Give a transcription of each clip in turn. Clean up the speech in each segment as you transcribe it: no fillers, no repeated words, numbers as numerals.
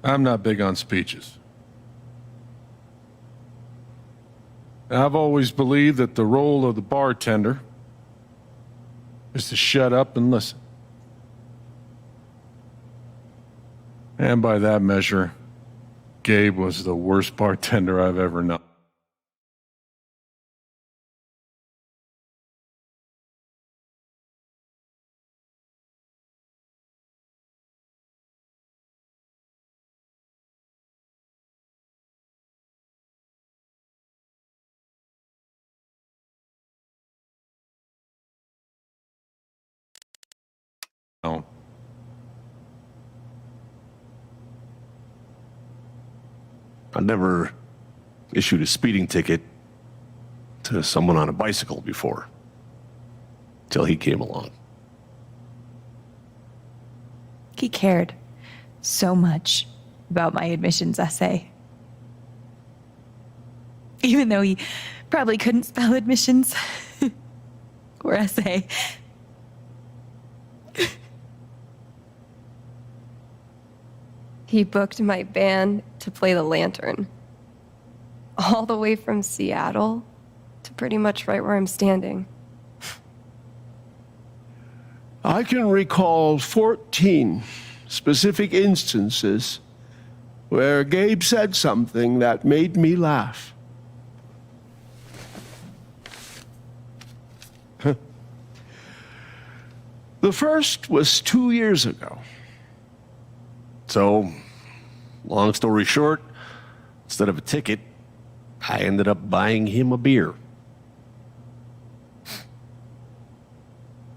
I'm not big on speeches. I've always believed that the role of the bartender is to shut up and listen. And by that measure, Gabe was the worst bartender I've ever known. I never issued a speeding ticket to someone on a bicycle before, till he came along. He cared so much about my admissions essay. Even though he probably couldn't spell admissions or essay. He booked my band to play the Lantern. All the way from Seattle to pretty much right where I'm standing. I can recall 14 specific instances where Gabe said something that made me laugh. The first was 2 years ago. So, long story short, instead of a ticket, I ended up buying him a beer.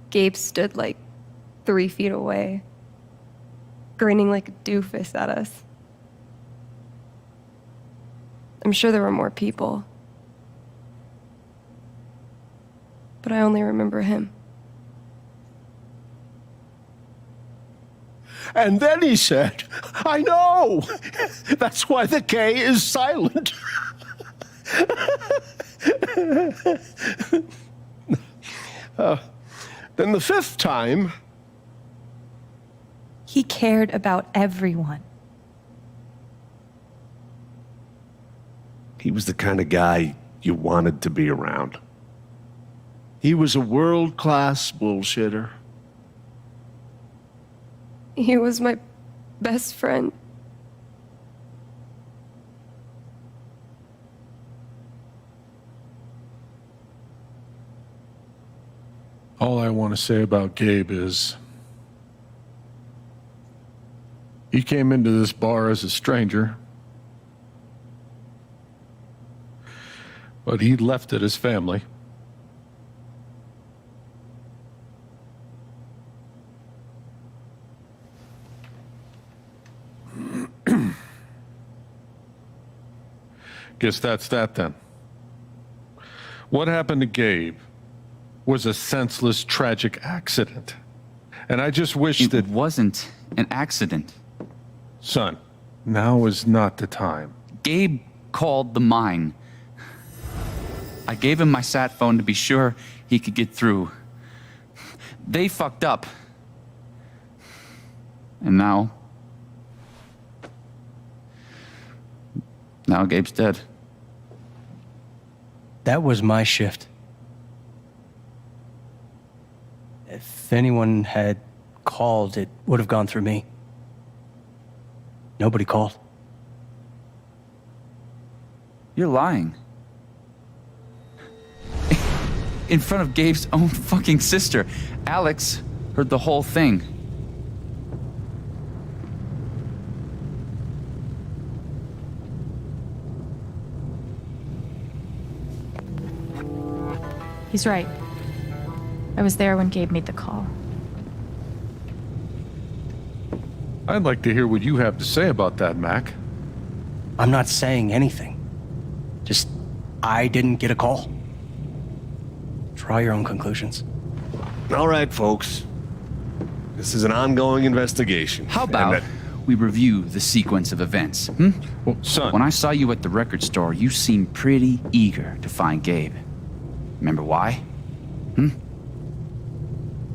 Gabe stood like 3 feet away, grinning like a doofus at us. I'm sure there were more people, but I only remember him. And then he said, I know! That's why the K is silent. Then the fifth time... He cared about everyone. He was the kind of guy you wanted to be around. He was a world-class bullshitter. He was my best friend. All I want to say about Gabe is he came into this bar as a stranger, but he left it as family. Guess that's that then. What happened to Gabe was a senseless, tragic accident. And I just wish It that... wasn't an accident. Son, now is not the time. Gabe called the mine. I gave him my sat phone to be sure he could get through. They fucked up. And now Gabe's dead. That was my shift. If anyone had called, it would have gone through me. Nobody called. You're lying. In front of Gabe's own fucking sister. Alex heard the whole thing. He's right. I was there when Gabe made the call. I'd like to hear what you have to say about that, Mac. I'm not saying anything. Just, I didn't get a call. Draw your own conclusions. All right, folks. This is an ongoing investigation. How about we review the sequence of events, hmm? Well, son... When I saw you at the record store, you seemed pretty eager to find Gabe. Remember why? Hmm?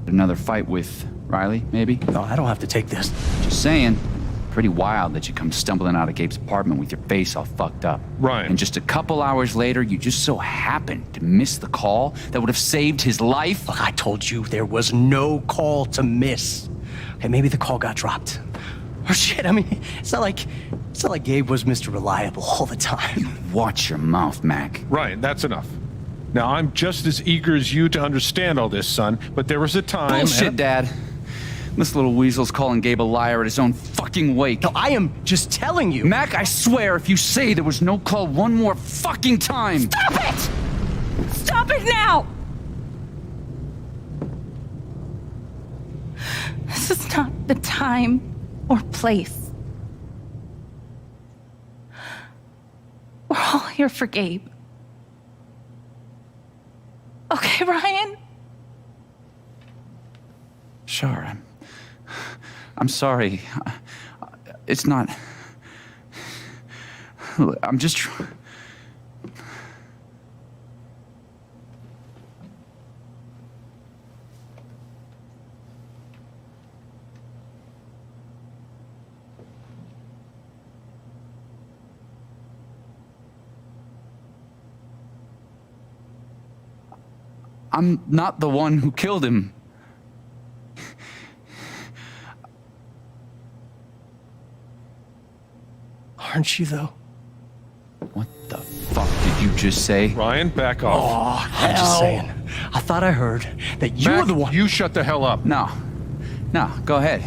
Another fight with Riley, maybe? No, I don't have to take this. Just saying. Pretty wild that you come stumbling out of Gabe's apartment with your face all fucked up. Ryan. And just a couple hours later, you just so happened to miss the call that would have saved his life. Look, I told you there was no call to miss. Okay, maybe the call got dropped. Or shit, I mean, it's not like Gabe was Mr. Reliable all the time. Watch your mouth, Mac. Ryan, that's enough. Now, I'm just as eager as you to understand all this, son, but there was a time... Bullshit, Dad. This little weasel's calling Gabe a liar at his own fucking wake. No, I am just telling you. Mac, I swear, if you say there was no call one more fucking time... Stop it! Stop it now! This is not the time or place. We're all here for Gabe. Okay, Ryan? Sure, I'm sorry. It's not... I'm just... I'm not the one who killed him. Aren't you, though? What the fuck did you just say? Ryan, back off. I'm just saying. I thought I heard that you were Mac, the one. you shut the hell up. No, go ahead.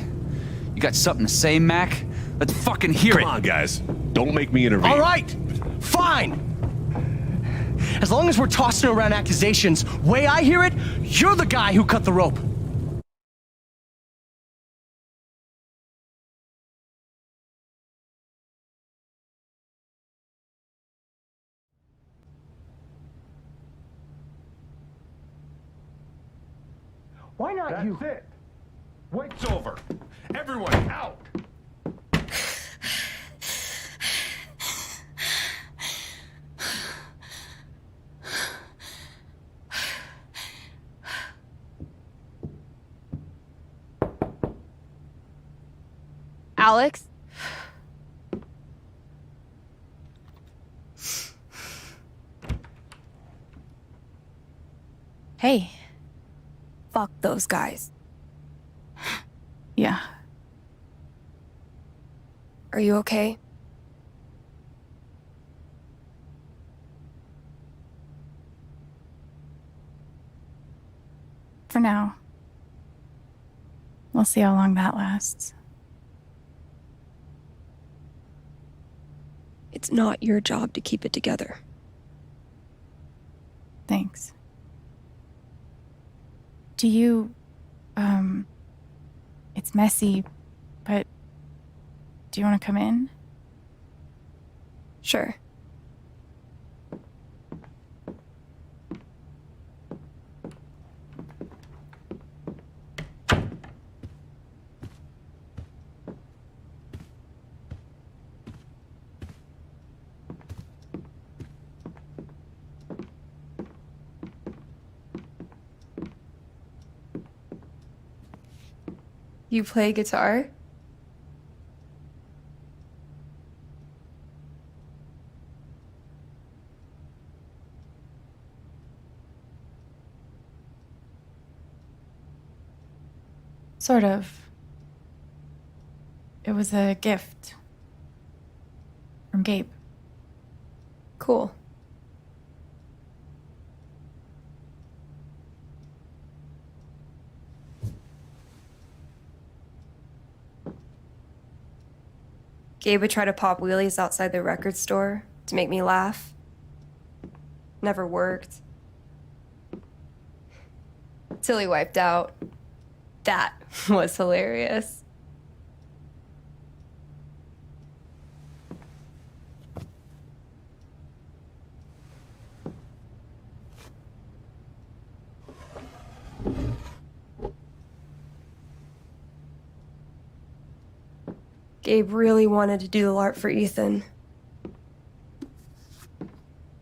You got something to say, Mac? Let's fucking hear it. Come on, guys. Don't make me intervene. All right, fine. As long as we're tossing around accusations, way I hear it, you're the guy who cut the rope. Why not you? it. Wait's over. Everyone, out. Alex? Hey. Fuck those guys. Yeah. Are you okay? For now. We'll see how long that lasts. It's not your job to keep it together. Thanks. Do you, it's messy, but do you want to come in? Sure. You play guitar? Sort of. It was a gift from Gabe. Cool. Gabe would try to pop wheelies outside the record store to make me laugh. Never worked. Till he wiped out. That was hilarious. Gabe really wanted to do the LARP for Ethan.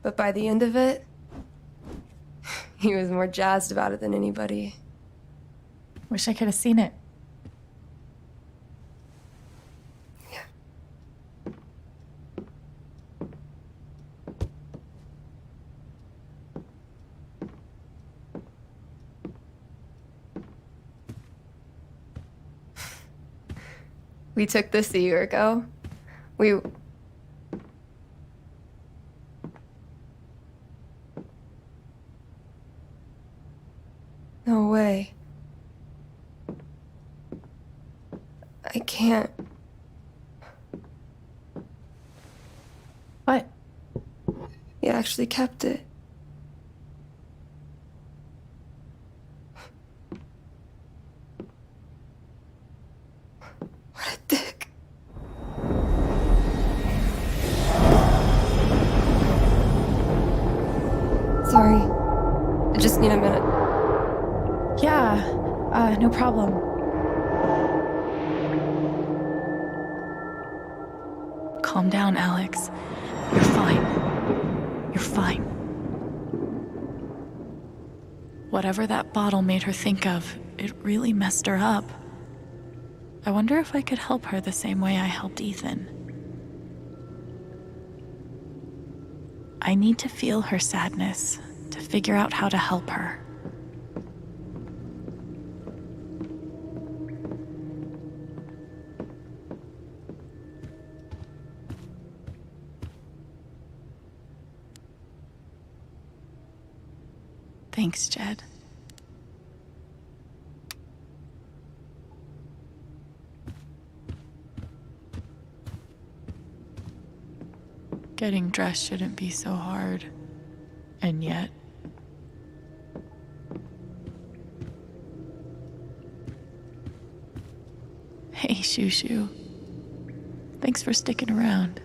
But by the end of it, he was more jazzed about it than anybody. Wish I could have seen it. Yeah. We took this a year ago. We... No way. I can't. What? He actually kept it. What a dick. Sorry. I just need a minute. Yeah, no problem. Calm down, Alex. You're fine. You're fine. Whatever that bottle made her think of, it really messed her up. I wonder if I could help her the same way I helped Ethan. I need to feel her sadness to figure out how to help her. Thanks, Jed. Getting dressed shouldn't be so hard. And yet... Hey, Shushu. Thanks for sticking around.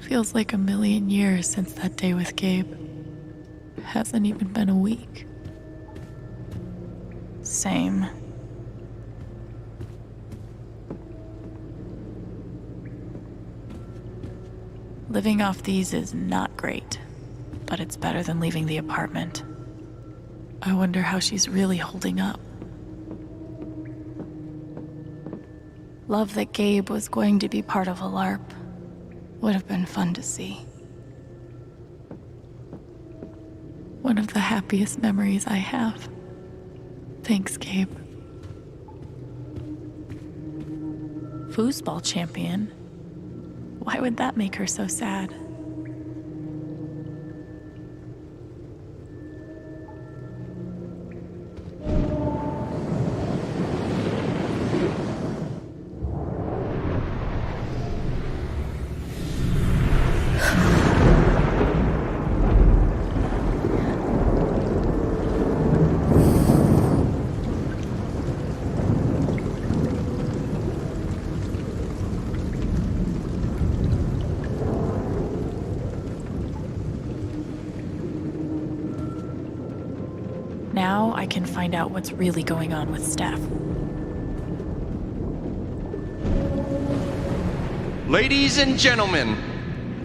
Feels like a million years since that day with Gabe. Hasn't even been a week. Same. Living off these is not great, but it's better than leaving the apartment. I wonder how she's really holding up. Love that Gabe was going to be part of a LARP. Would have been fun to see. One of the happiest memories I have. Thanks, Gabe. Foosball champion? Why would that make her so sad? Now I can find out what's really going on with Steph. Ladies and gentlemen,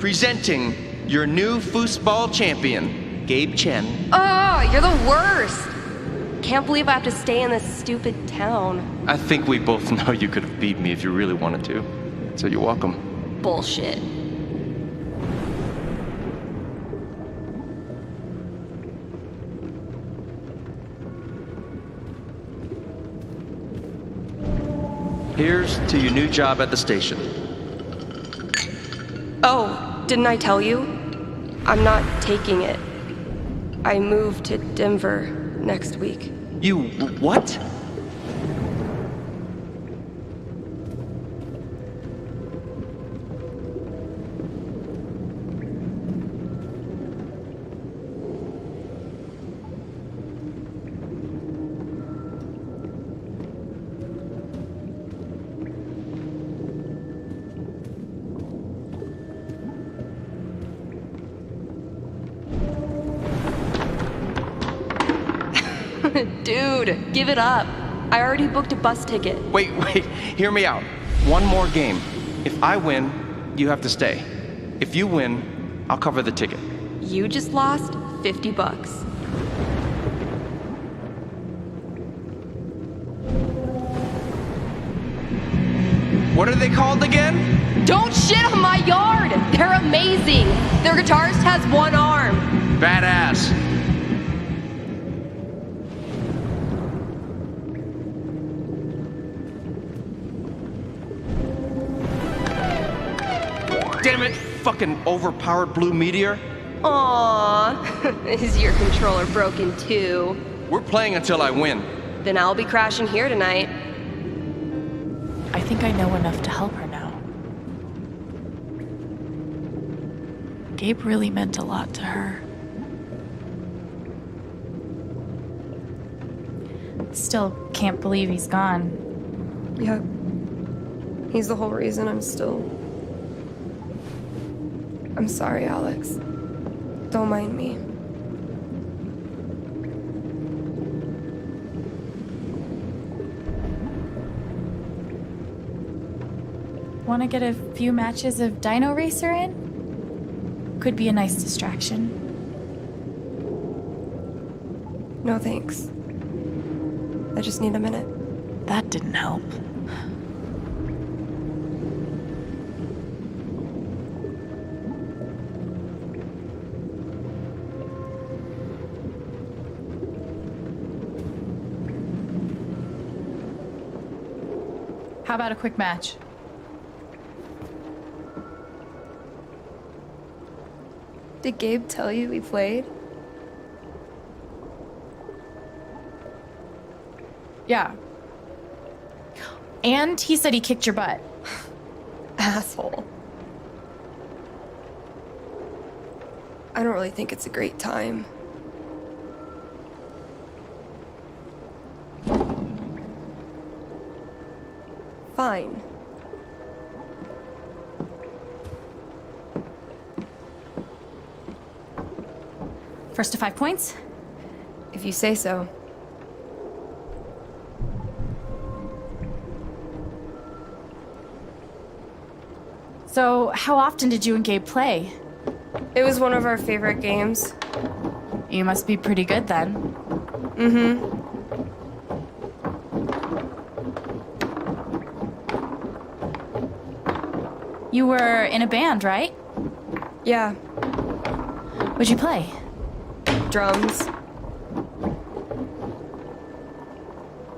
presenting your new foosball champion, Gabe Chen. Oh, you're the worst! Can't believe I have to stay in this stupid town. I think we both know you could have beat me if you really wanted to, so you're welcome. Bullshit. Here's to your new job at the station. Oh, didn't I tell you? I'm not taking it. I move to Denver next week. You what? Dude, give it up. I already booked a bus ticket. Wait, hear me out. One more game. If I win, you have to stay. If you win, I'll cover the ticket. You just lost $50. What are they called again? Don't shit on my yard! They're amazing! Their guitarist has one arm. Badass. damn it, fucking overpowered blue meteor. Aww, is your controller broken too? We're playing until I win. Then I'll be crashing here tonight. I think I know enough to help her now. Gabe really meant a lot to her. Still can't believe he's gone. Yep. He's the whole reason I'm still... I'm sorry, Alex. Don't mind me. Want to get a few matches of Dino Racer in? Could be a nice distraction. No thanks. I just need a minute. That didn't help. How about a quick match? Did Gabe tell you we played? Yeah. And he said he kicked your butt. Asshole. I don't really think it's a great time. Fine. First to 5 points? If you say so. So, how often did you and Gabe play? It was one of our favorite games. You must be pretty good then. Mm-hmm. You were in a band, right? Yeah. What'd you play? Drums.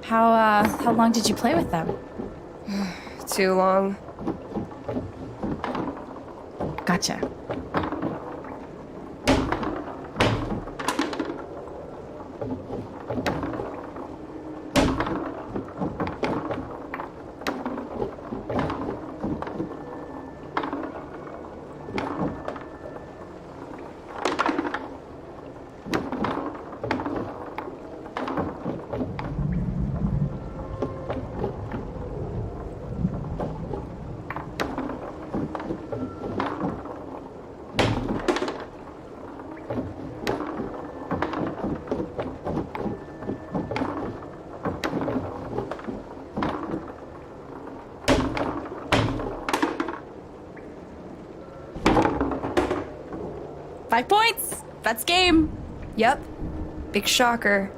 How long did you play with them? Too long. Gotcha. Five points! That's game! Yep. Big shocker.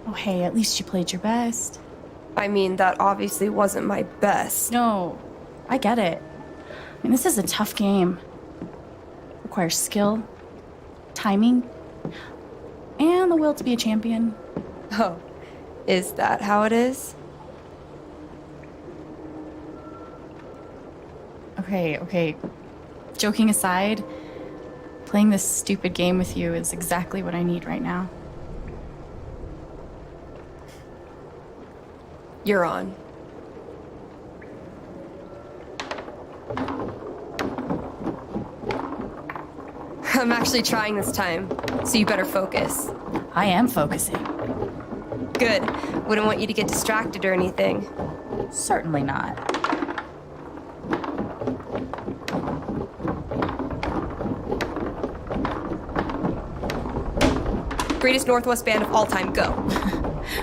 Oh, hey, at least you played your best. I mean, that obviously wasn't my best. No, I get it. I mean, this is a tough game. Requires skill, timing, and the will to be a champion. Oh, is that how it is? Okay. Joking aside, playing this stupid game with you is exactly what I need right now. You're on. I'm actually trying this time, so you better focus. I am focusing. Good. Wouldn't want you to get distracted or anything. Certainly not. Greatest Northwest band of all time, go.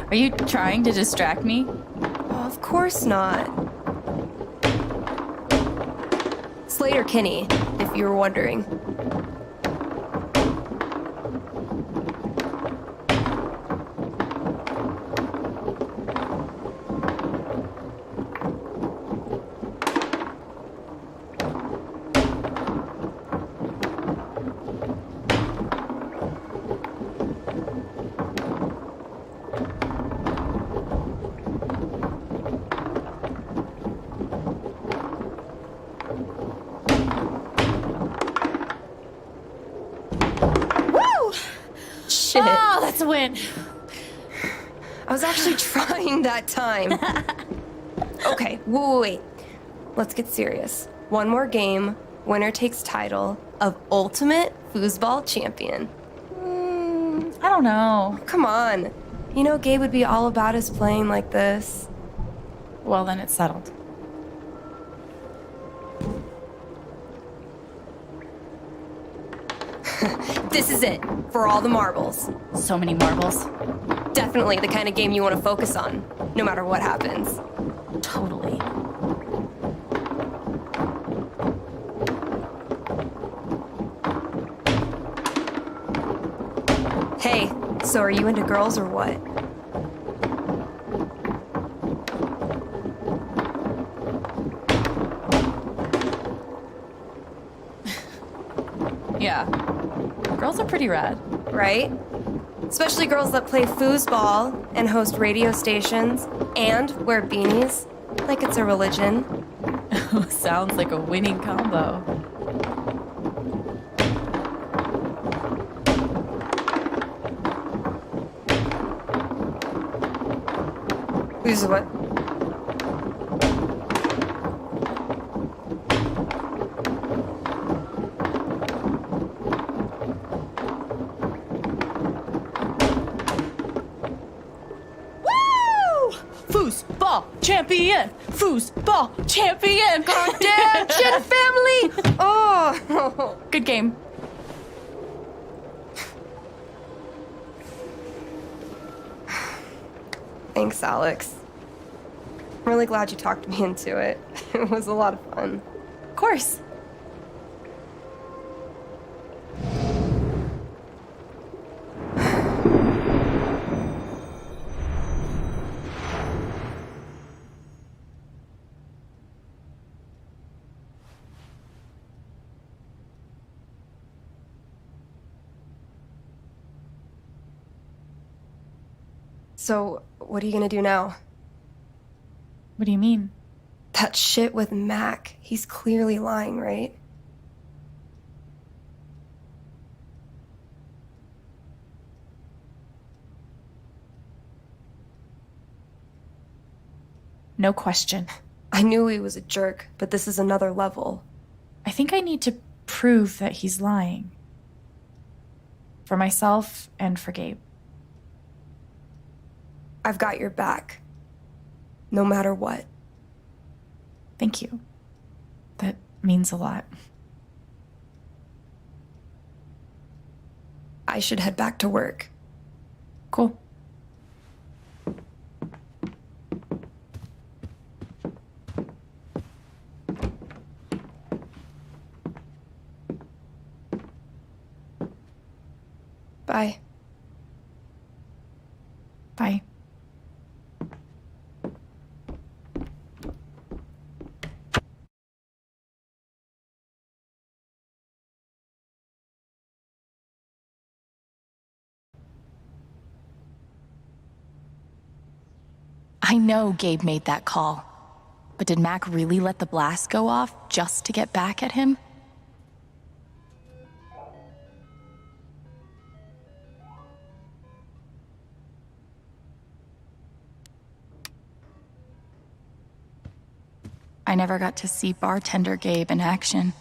Are you trying to distract me? Oh, of course not. Slater Kinney, if you were wondering. shit. Oh, that's a win. I was actually trying that time. Okay, wait. Let's get serious. One more game. Winner takes title of Ultimate Foosball Champion. I don't know. Come on. You know Gabe would be all about us playing like this. Well, then it's settled. This is it, for all the marbles. So many marbles. Definitely the kind of game you want to focus on, no matter what happens. Totally. Hey, so are you into girls or what? Yeah. Girls are pretty rad. Right? Especially girls that play foosball and host radio stations and wear beanies like it's a religion. Sounds like a winning combo. Who's what? Foosball champion! Foosball champion! Goddamn, Chen family! Oh! Good game. Thanks, Alex. I'm really glad you talked me into it. It was a lot of fun. Of course. So, what are you gonna do now? What do you mean? That shit with Mac, he's clearly lying, right? No question. I knew he was a jerk, but this is another level. I think I need to prove that he's lying. For myself and for Gabe. I've got your back. No matter what. Thank you. That means a lot. I should head back to work. Cool. Bye. Bye. I know Gabe made that call. But did Mac really let the blast go off just to get back at him? I never got to see bartender Gabe in action,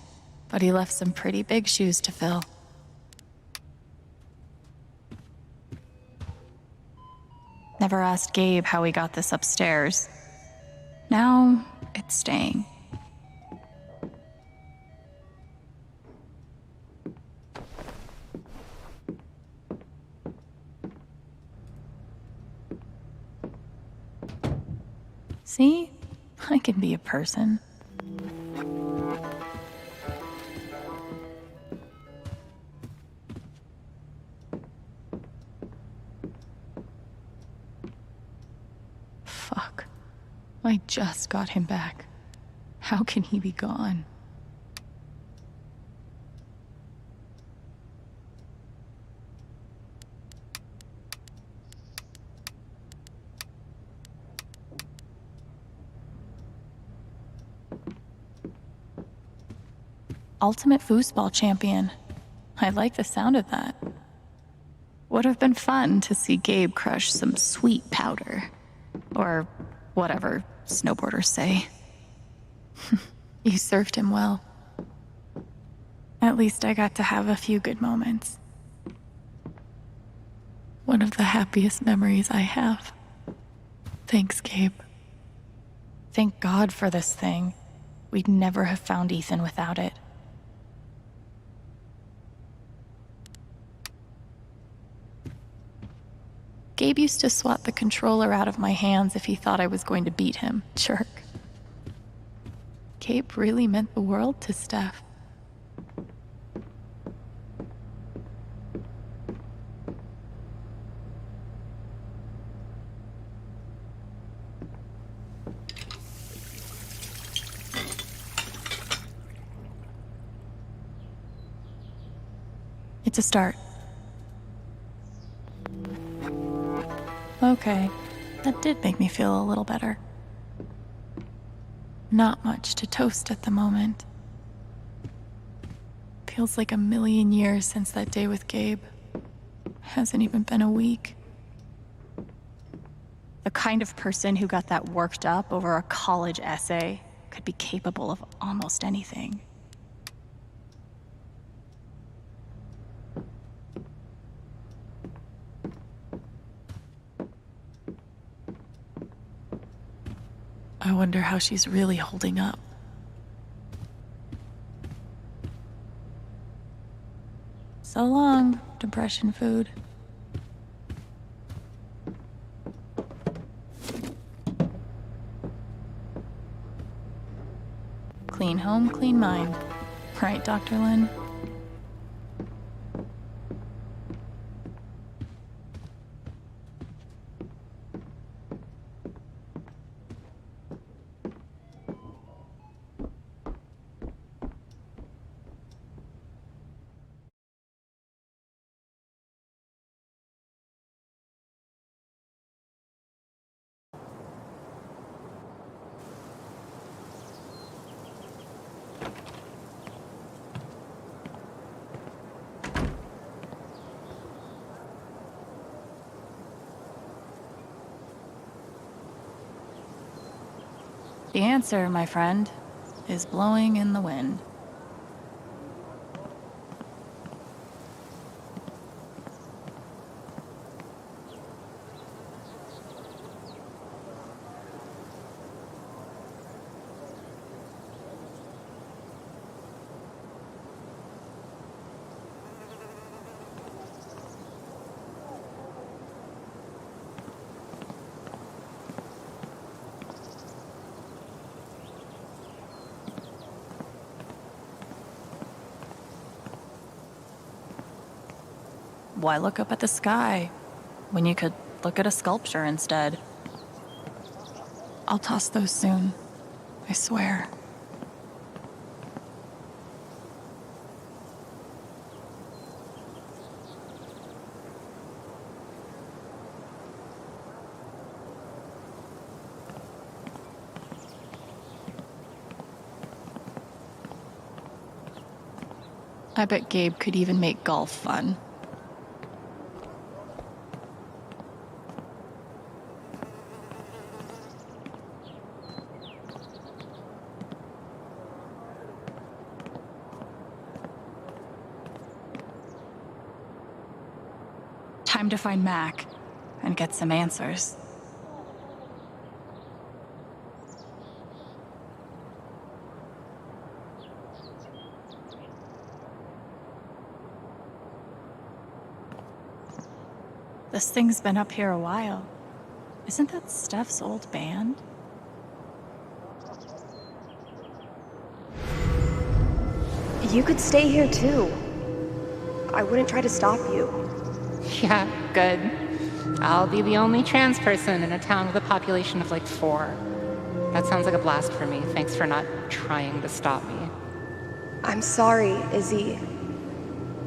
but he left some pretty big shoes to fill. Never asked Gabe how he got this upstairs. Now, it's staying. See? I can be a person. Fuck. I just got him back. How can he be gone? Ultimate Foosball Champion. I like the sound of that. Would have been fun to see Gabe crush some sweet powder. Or whatever snowboarders say. You served him well. At least I got to have a few good moments. One of the happiest memories I have. Thanks, Gabe. Thank God for this thing. We'd never have found Ethan without it. Gabe used to swat the controller out of my hands if he thought I was going to beat him. Jerk. Gabe really meant the world to Steph. It's a start. Okay, that did make me feel a little better. Not much to toast at the moment. Feels like a million years since that day with Gabe. Hasn't even been a week. The kind of person who got that worked up over a college essay could be capable of almost anything. I wonder how she's really holding up. So long, depression food. Clean home, clean mind. Right, Dr. Lin? The answer, my friend, is blowing in the wind. Why look up at the sky when you could look at a sculpture instead? I'll toss those soon. I swear. I bet Gabe could even make golf fun. Time to find Mac and get some answers. This thing's been up here a while. Isn't that Steph's old band? You could stay here too. I wouldn't try to stop you. Yeah, good. I'll be the only trans person in a town with a population of like 4. That sounds like a blast for me. Thanks for not trying to stop me. I'm sorry, Izzy.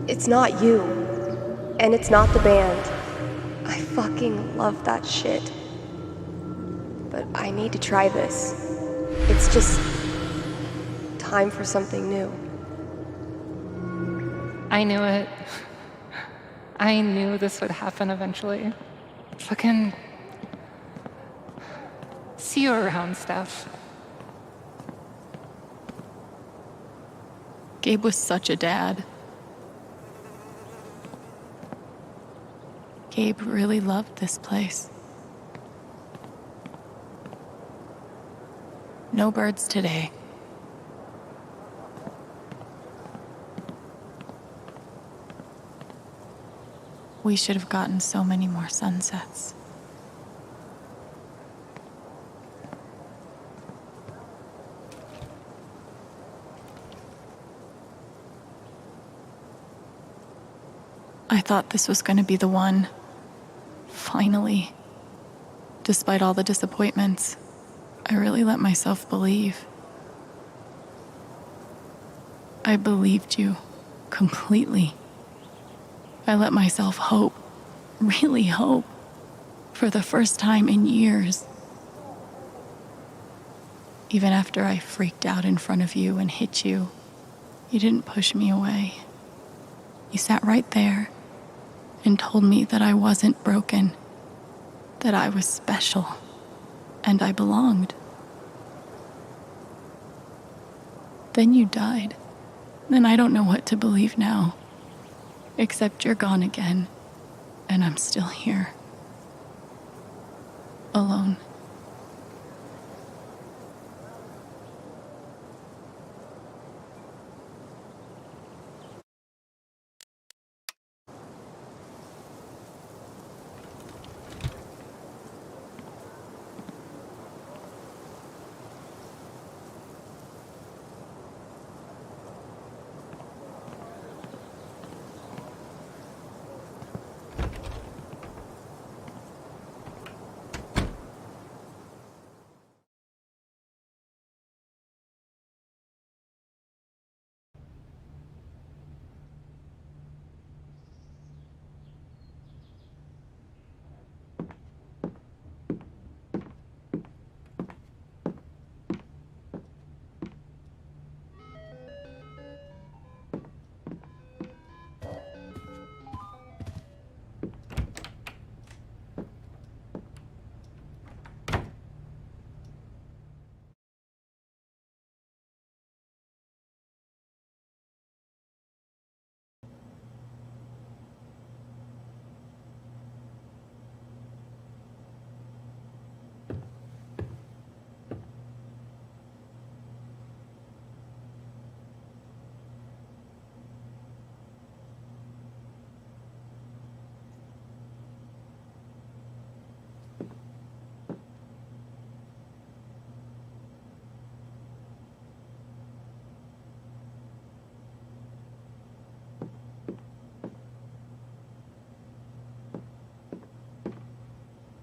It's not you. And it's not the band. I fucking love that shit. But I need to try this. It's just time for something new. I knew it. I knew this would happen eventually. Fucking... See you around, Steph. Gabe was such a dad. Gabe really loved this place. No birds today. We should have gotten so many more sunsets. I thought this was going to be the one. Finally. Despite all the disappointments, I really let myself believe. I believed you completely. I let myself hope, really hope, for the first time in years. Even after I freaked out in front of you and hit you, you didn't push me away. You sat right there and told me that I wasn't broken, that I was special, and I belonged. Then you died, and I don't know what to believe now, except you're gone again, and I'm still here, alone.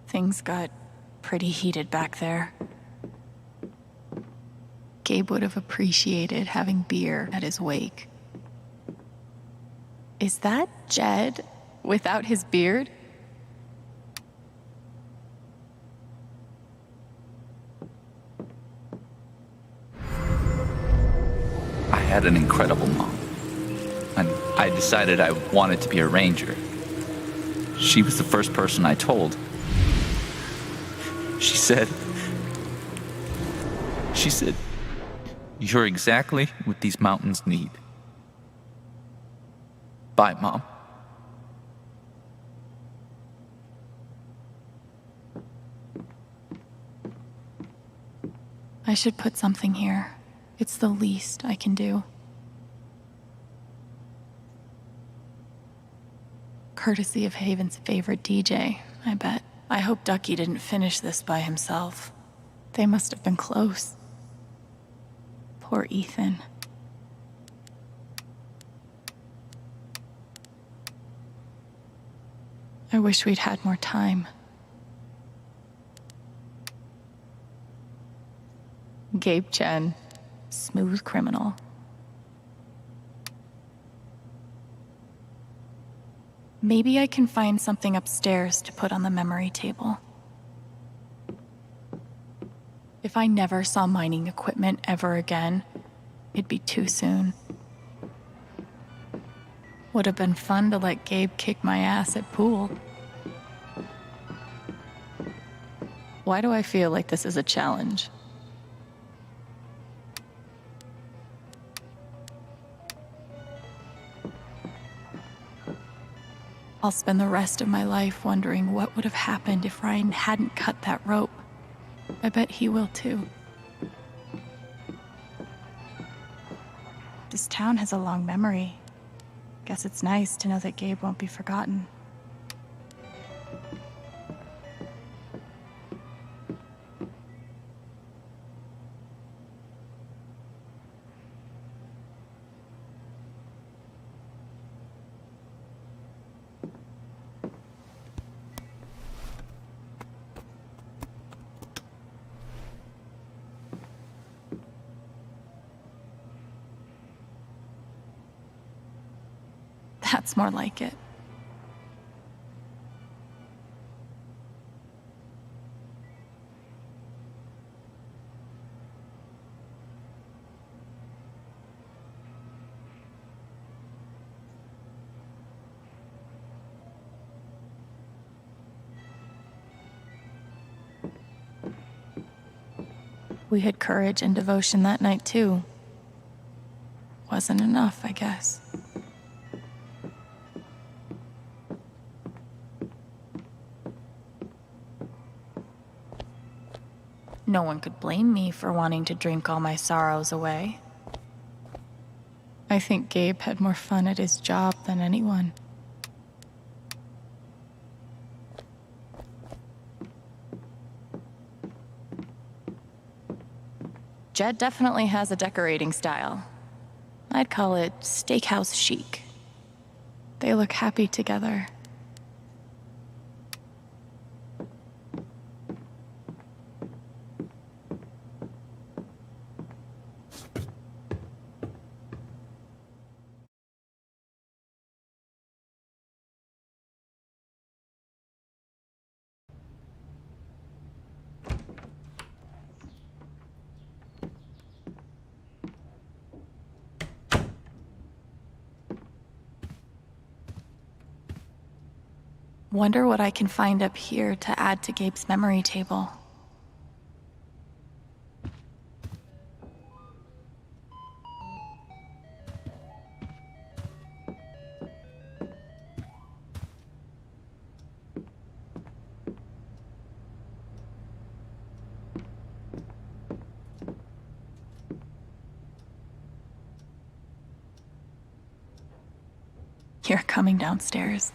Things got pretty heated back there. Gabe would have appreciated having beer at his wake. Is that Jed without his beard? I had an incredible mom, and I decided I wanted to be a ranger. She was the first person I told. She said, "You're exactly what these mountains need." Bye, Mom. I should put something here. It's the least I can do. Courtesy of Haven's favorite DJ, I bet. I hope Ducky didn't finish this by himself. They must have been close. Poor Ethan. I wish we'd had more time. Gabe Chen, smooth criminal. Maybe I can find something upstairs to put on the memory table. If I never saw mining equipment ever again, it'd be too soon. Would have been fun to let Gabe kick my ass at pool. Why do I feel like this is a challenge? I'll spend the rest of my life wondering what would have happened if Ryan hadn't cut that rope. I bet he will too. This town has a long memory. Guess it's nice to know that Gabe won't be forgotten. That's more like it. We had courage and devotion that night, too. Wasn't enough, I guess. No one could blame me for wanting to drink all my sorrows away. I think Gabe had more fun at his job than anyone. Jed definitely has a decorating style. I'd call it steakhouse chic. They look happy together. Wonder what I can find up here to add to Gabe's memory table. You're coming downstairs.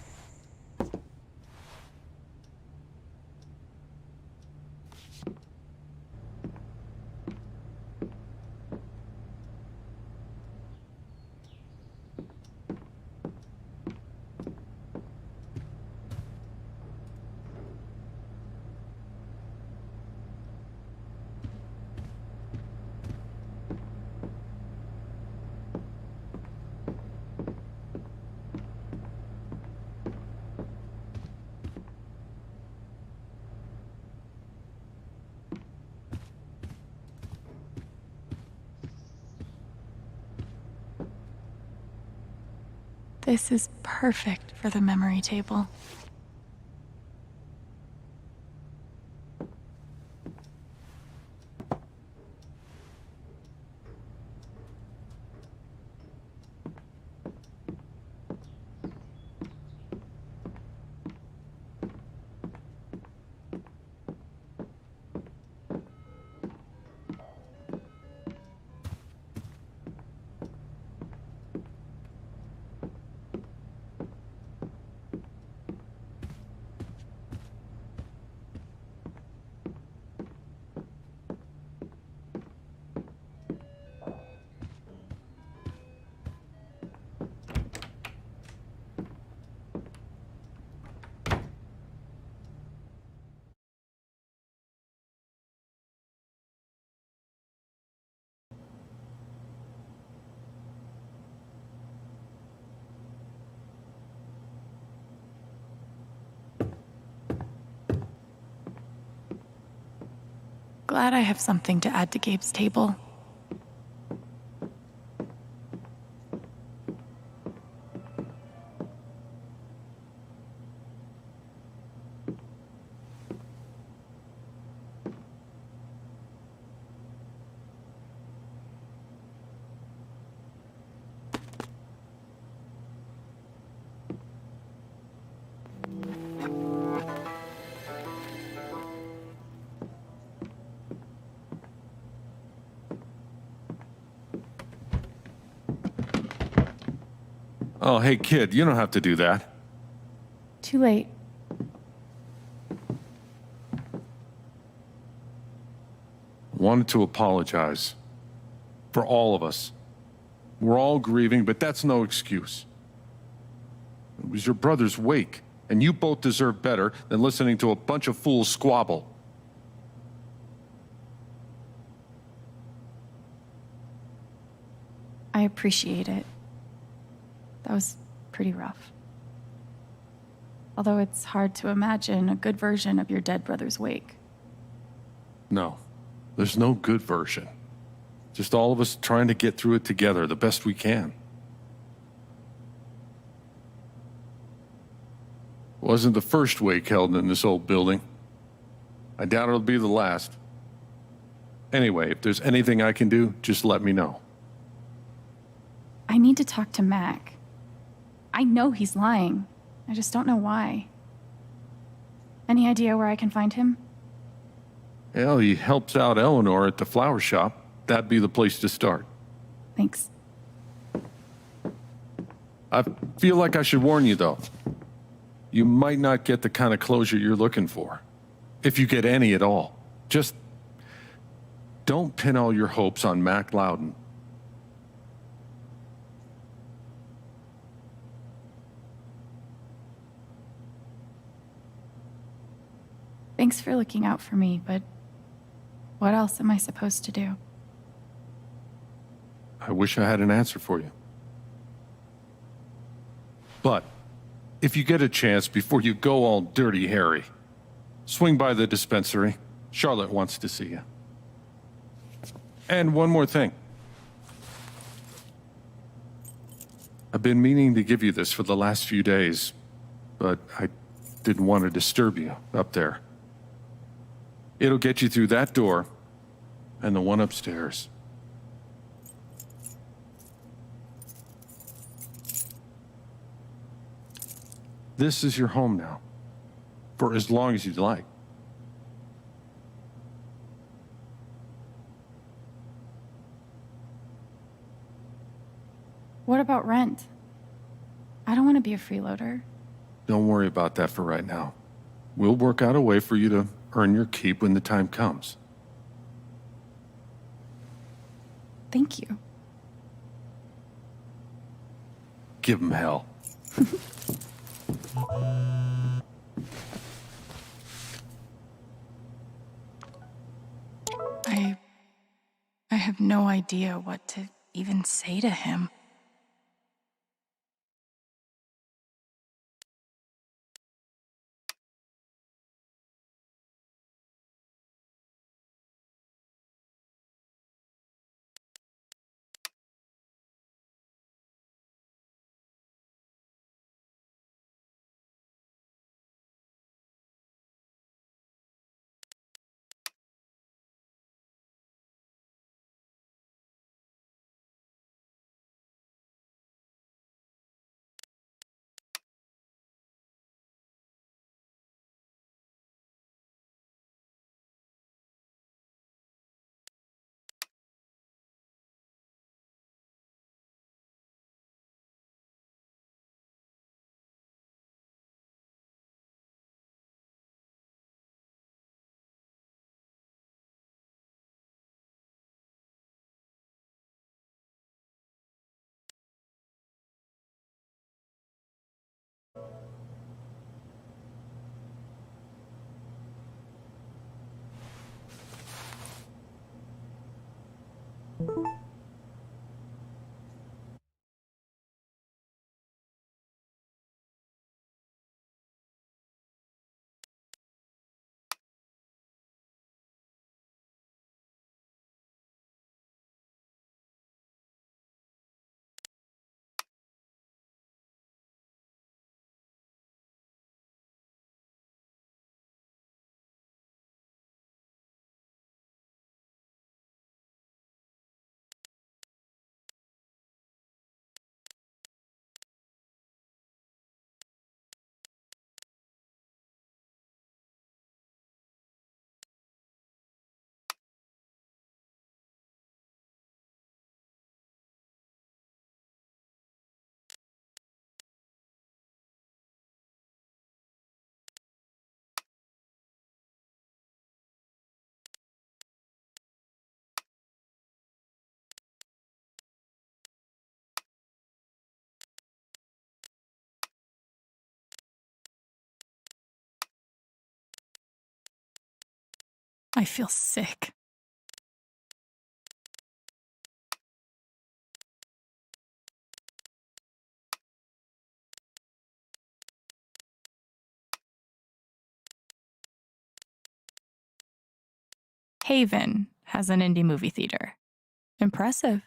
This is perfect for the memory table. Glad I have something to add to Gabe's table. Oh, hey, kid, you don't have to do that. Too late. Wanted to apologize. For all of us. We're all grieving, but that's no excuse. It was your brother's wake, and you both deserve better than listening to a bunch of fools squabble. I appreciate it. That was pretty rough. Although it's hard to imagine a good version of your dead brother's wake. No, there's no good version. Just all of us trying to get through it together the best we can. Wasn't the first wake held in this old building. I doubt it'll be the last. Anyway, if there's anything I can do, just let me know. I need to talk to Mac. I know he's lying. I just don't know why. Any idea where I can find him? Well, he helps out Eleanor at the flower shop. That'd be the place to start. Thanks. I feel like I should warn you, though. You might not get the kind of closure you're looking for. If you get any at all. Just don't pin all your hopes on Mac Loudon. Thanks for looking out for me, but what else am I supposed to do? I wish I had an answer for you. But if you get a chance before you go all dirty Harry, swing by the dispensary. Charlotte wants to see you. And one more thing. I've been meaning to give you this for the last few days, but I didn't want to disturb you up there. It'll get you through that door and the one upstairs. This is your home now, for as long as you'd like. What about rent? I don't want to be a freeloader. Don't worry about that for right now. We'll work out a way for you to earn your keep when the time comes. Thank you. Give him hell. I have no idea what to even say to him. I feel sick. Haven has an indie movie theater. Impressive.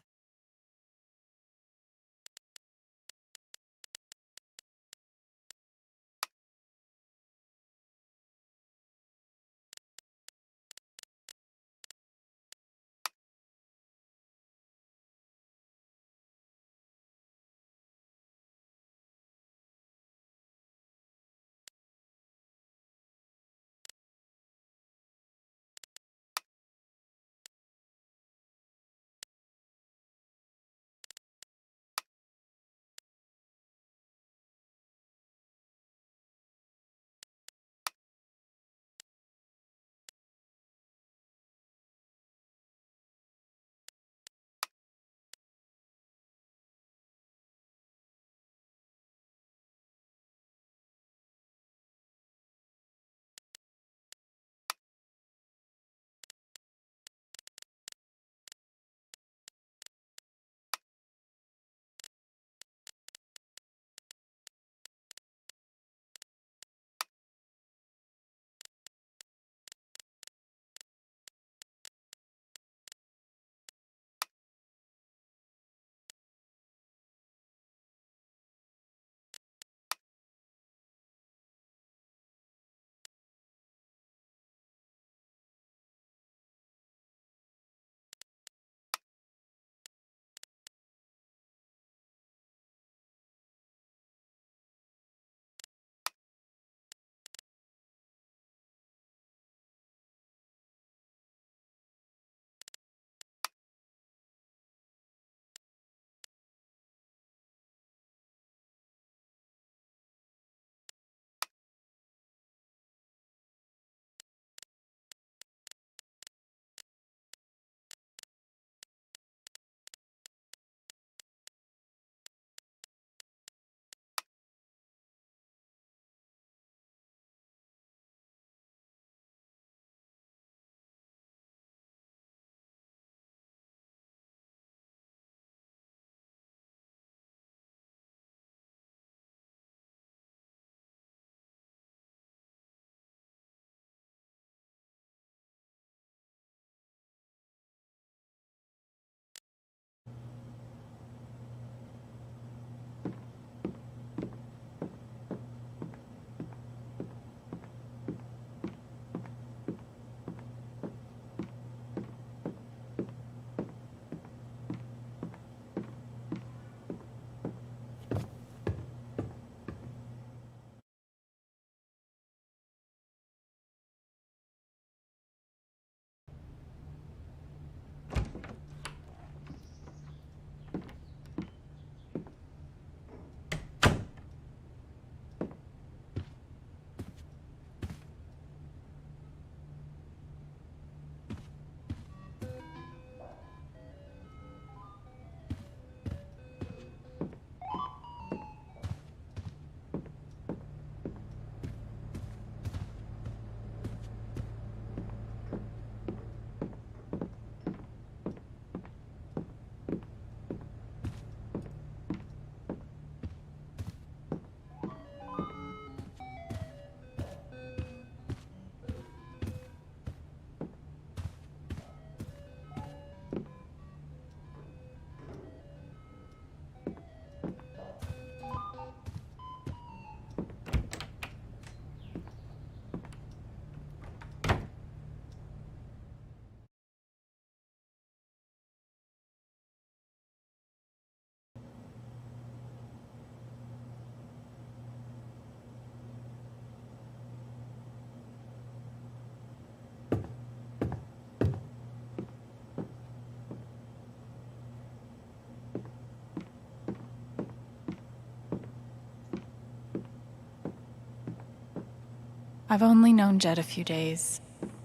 I've only known Jed a few days,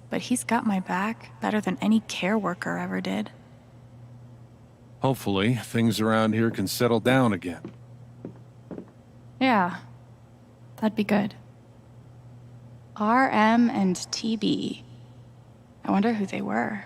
but he's got my back better than any care worker ever did. Hopefully, things around here can settle down again. Yeah, that'd be good. RM and TB. I wonder who they were.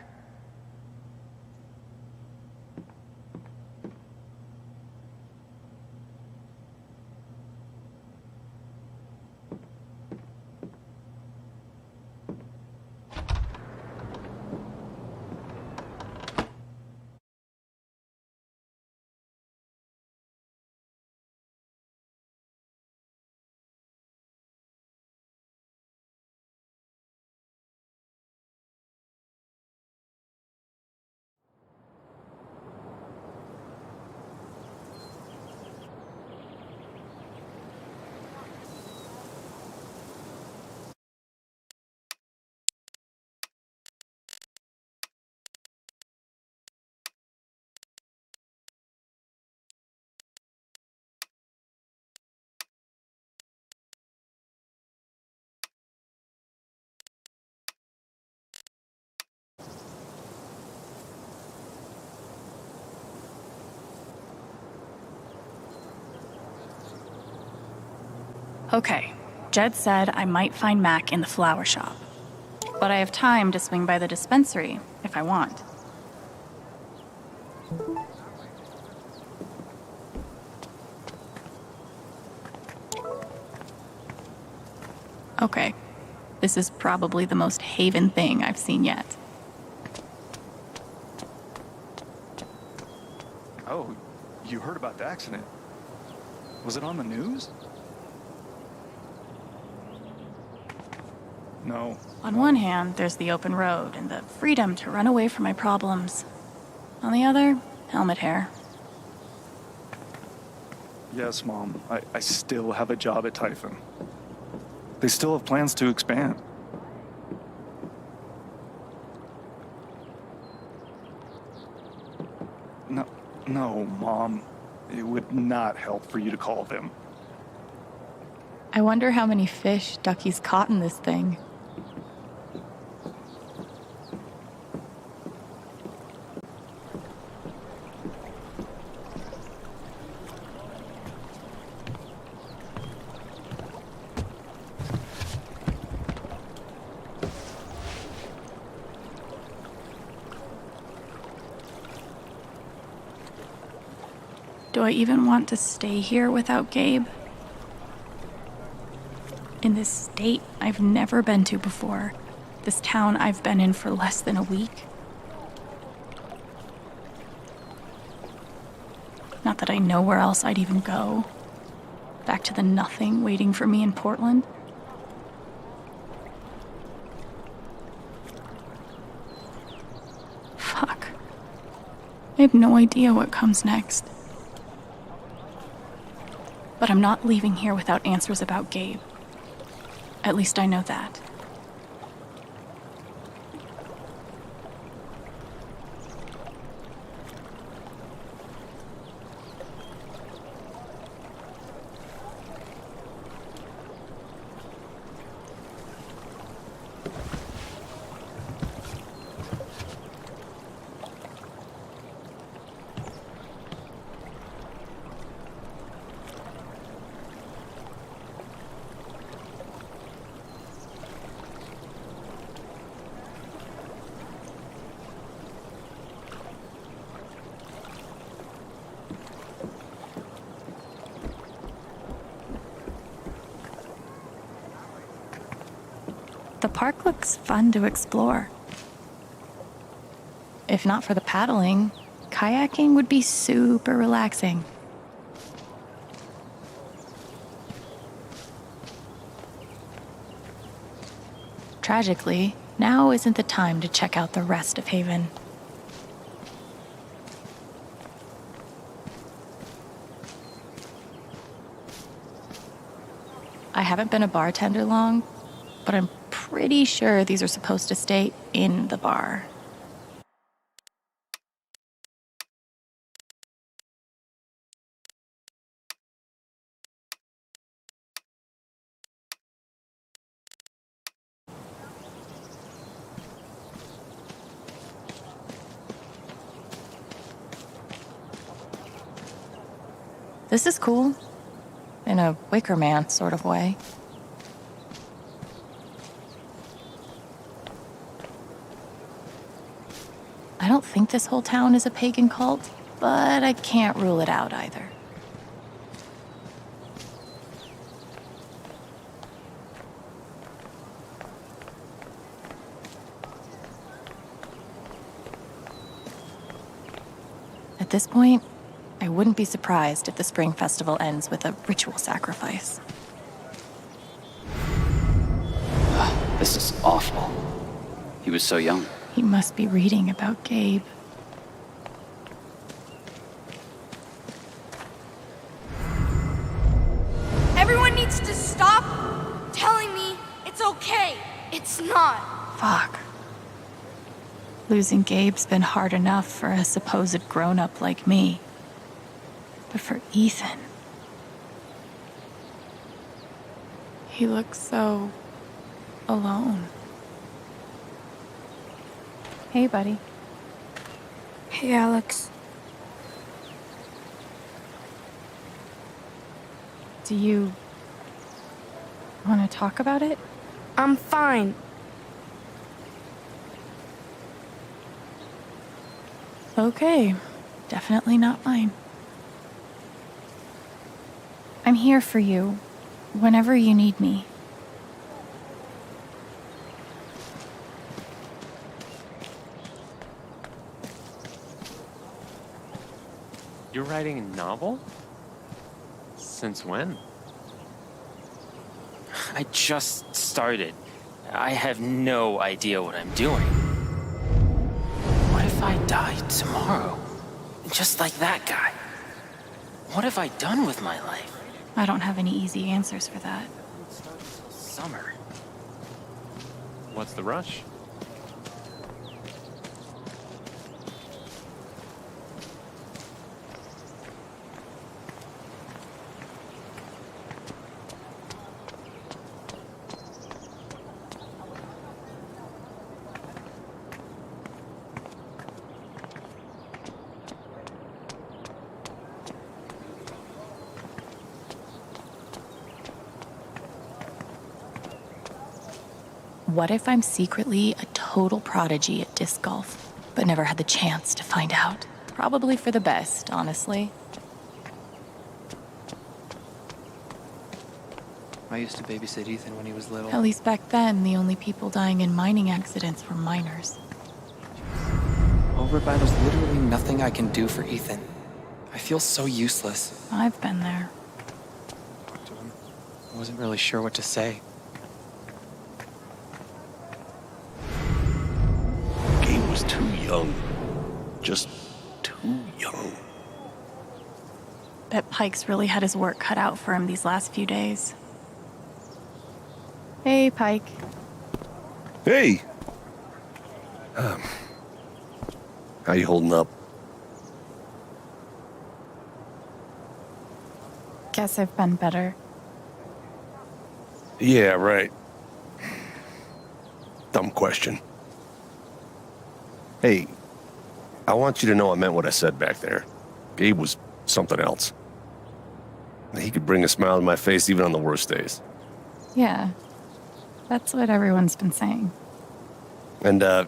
Okay, Jed said I might find Mac in the flower shop. But I have time to swing by the dispensary if I want. Okay, this is probably the most Haven thing I've seen yet. Oh, you heard about the accident? Was it on the news? No. On one hand, there's the open road and the freedom to run away from my problems. On the other, helmet hair. Yes, Mom. I still have a job at Typhon. They still have plans to expand. No, Mom. It would not help for you to call them. I wonder how many fish Ducky's caught in this thing. Do I even want to stay here without Gabe? In this state I've never been to before. This town I've been in for less than a week. Not that I know where else I'd even go. Back to the nothing waiting for me in Portland. Fuck. I have no idea what comes next. But I'm not leaving here without answers about Gabe. At least I know that. The park looks fun to explore. If not for the paddling, kayaking would be super relaxing. Tragically, now isn't the time to check out the rest of Haven. I haven't been a bartender long, but I'm pretty sure these are supposed to stay in the bar. This is cool, in a Wicker Man sort of way. I don't think this whole town is a pagan cult, but I can't rule it out either. At this point, I wouldn't be surprised if the spring festival ends with a ritual sacrifice. This is awful. He was so young. He must be reading about Gabe. Everyone needs to stop telling me it's okay. It's not. Fuck. Losing Gabe's been hard enough for a supposed grown-up like me. But for Ethan... he looks so... alone. Hey, buddy. Hey, Alex. Do you... want to talk about it? I'm fine. Okay. Definitely not mine. I'm here for you, whenever you need me. You're writing a novel? Since when? I just started. I have no idea what I'm doing. What if I die tomorrow? Just like that guy? What have I done with my life? I don't have any easy answers for that. Summer. What's the rush? What if I'm secretly a total prodigy at disc golf, but never had the chance to find out? Probably for the best, honestly. I used to babysit Ethan when he was little. At least back then, the only people dying in mining accidents were miners. Over by there's literally nothing I can do for Ethan. I feel so useless. I've been there. Talked to him. I wasn't really sure what to say. Gabe was too young. Just too young. Bet Pike's really had his work cut out for him these last few days. Hey, Pike. Hey! How you holding up? Guess I've been better. Yeah, right. Dumb question. Hey, I want you to know I meant what I said back there. Gabe was something else. He could bring a smile to my face even on the worst days. Yeah, that's what everyone's been saying. And,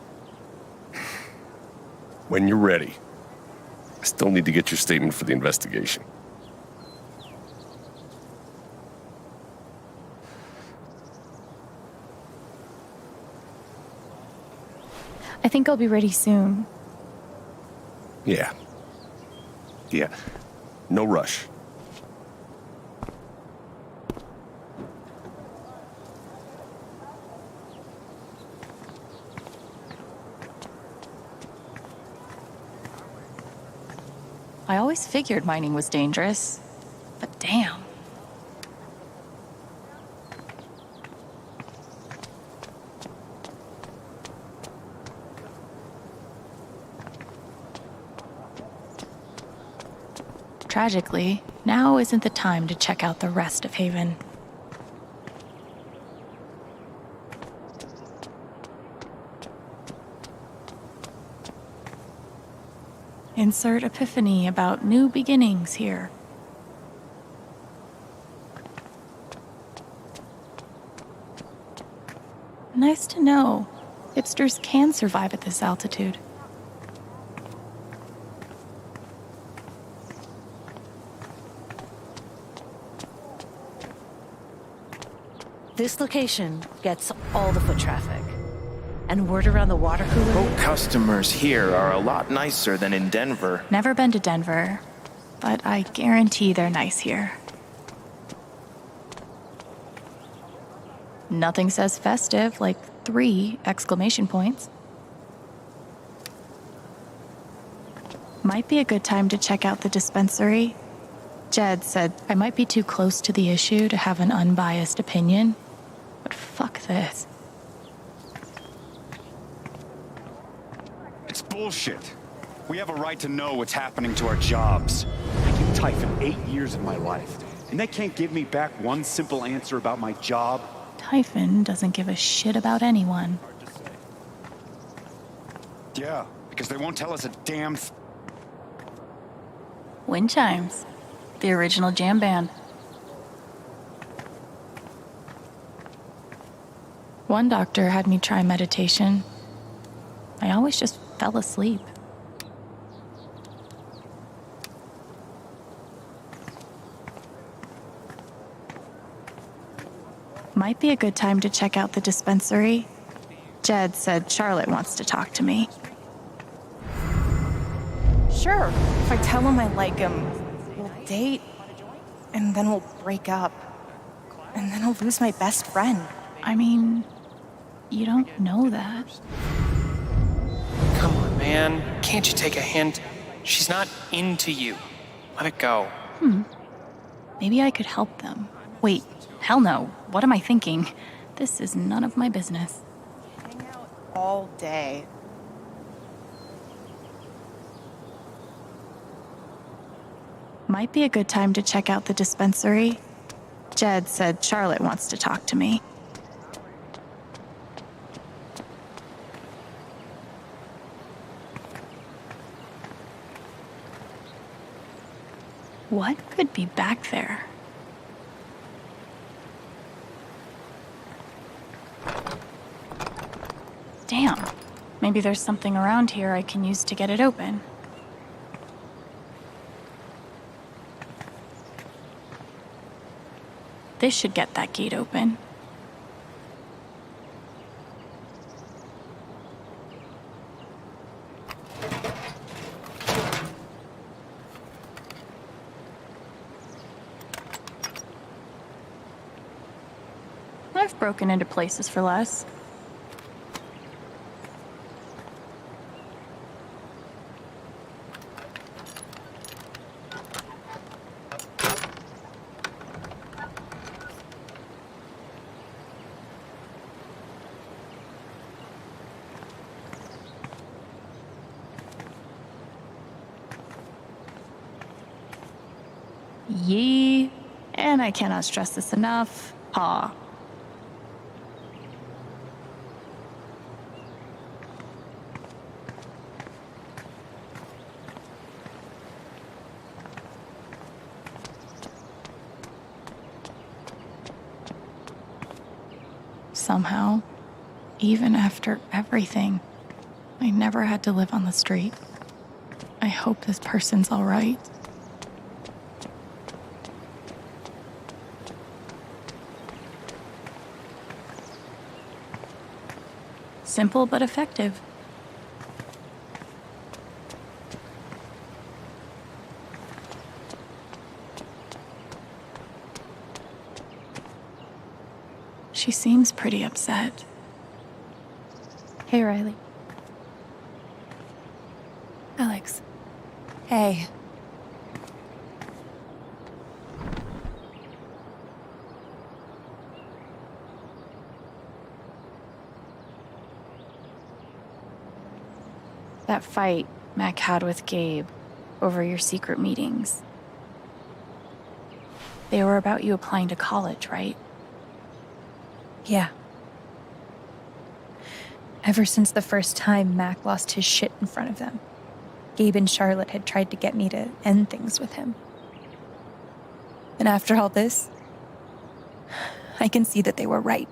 when you're ready, I still need to get your statement for the investigation. I think I'll be ready soon. Yeah. Yeah. No rush. I always figured mining was dangerous, but damn. Tragically, now isn't the time to check out the rest of Haven. Insert epiphany about new beginnings here. Nice to know. Hipsters can survive at this altitude. This location gets all the foot traffic. And word around the water cooler... Boat customers here are a lot nicer than in Denver. Never been to Denver, but I guarantee they're nice here. Nothing says festive like 3 exclamation points. Might be a good time to check out the dispensary. Jed said I might be too close to the issue to have an unbiased opinion, but fuck this. It's bullshit. We have a right to know what's happening to our jobs. I gave Typhon 8 years of my life, and they can't give me back one simple answer about my job. Typhon doesn't give a shit about anyone. Yeah, because they won't tell us a damn Wind chimes. The original jam band. One doctor had me try meditation. I always just fell asleep. Might be a good time to check out the dispensary. Jed said Charlotte wants to talk to me. Sure, if I tell him I like him, we'll date, and then we'll break up. And then I'll lose my best friend. I mean, you don't know that. Come on, man. Can't you take a hint? She's not into you. Let it go. Maybe I could help them. Wait, hell no. What am I thinking? This is none of my business. Hang out all day. Might be a good time to check out the dispensary. Jed said Charlotte wants to talk to me. What could be back there? Damn. Maybe there's something around here I can use to get it open. This should get that gate open. I've broken into places for less. Yee, and I cannot stress this enough, paw. Somehow, even after everything, I never had to live on the street. I hope this person's all right. Simple but effective. She seems pretty upset. Hey, Riley. Alex. Hey. That fight Mac had with Gabe over your secret meetings. They were about you applying to college, right? Yeah. Ever since the first time Mac lost his shit in front of them, Gabe and Charlotte had tried to get me to end things with him. And after all this, I can see that they were right.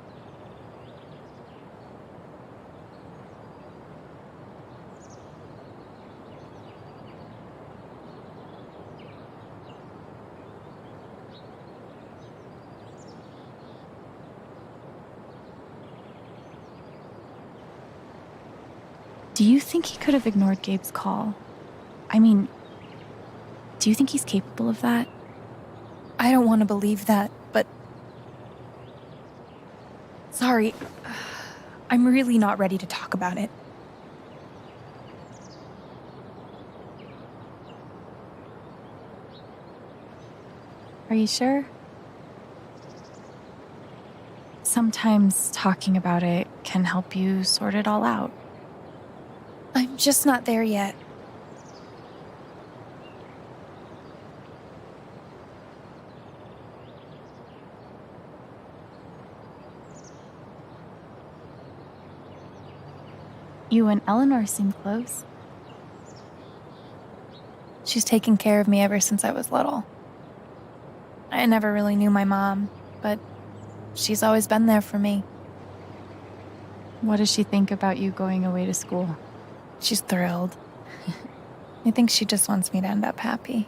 Do you think he could have ignored Gabe's call? I mean, do you think he's capable of that? I don't want to believe that, but... Sorry. I'm really not ready to talk about it. Are you sure? Sometimes talking about it can help you sort it all out. I'm just not there yet. You and Eleanor seem close. She's taken care of me ever since I was little. I never really knew my mom, but she's always been there for me. What does she think about you going away to school? She's thrilled. I think she just wants me to end up happy.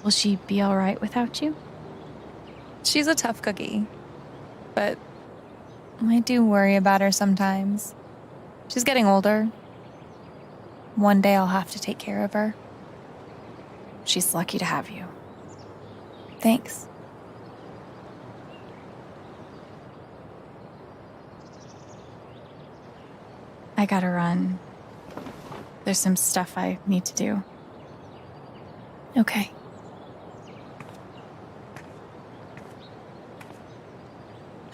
Will she be all right without you? She's a tough cookie, but I do worry about her sometimes. She's getting older. One day I'll have to take care of her. She's lucky to have you. Thanks. I gotta run. There's some stuff I need to do. Okay.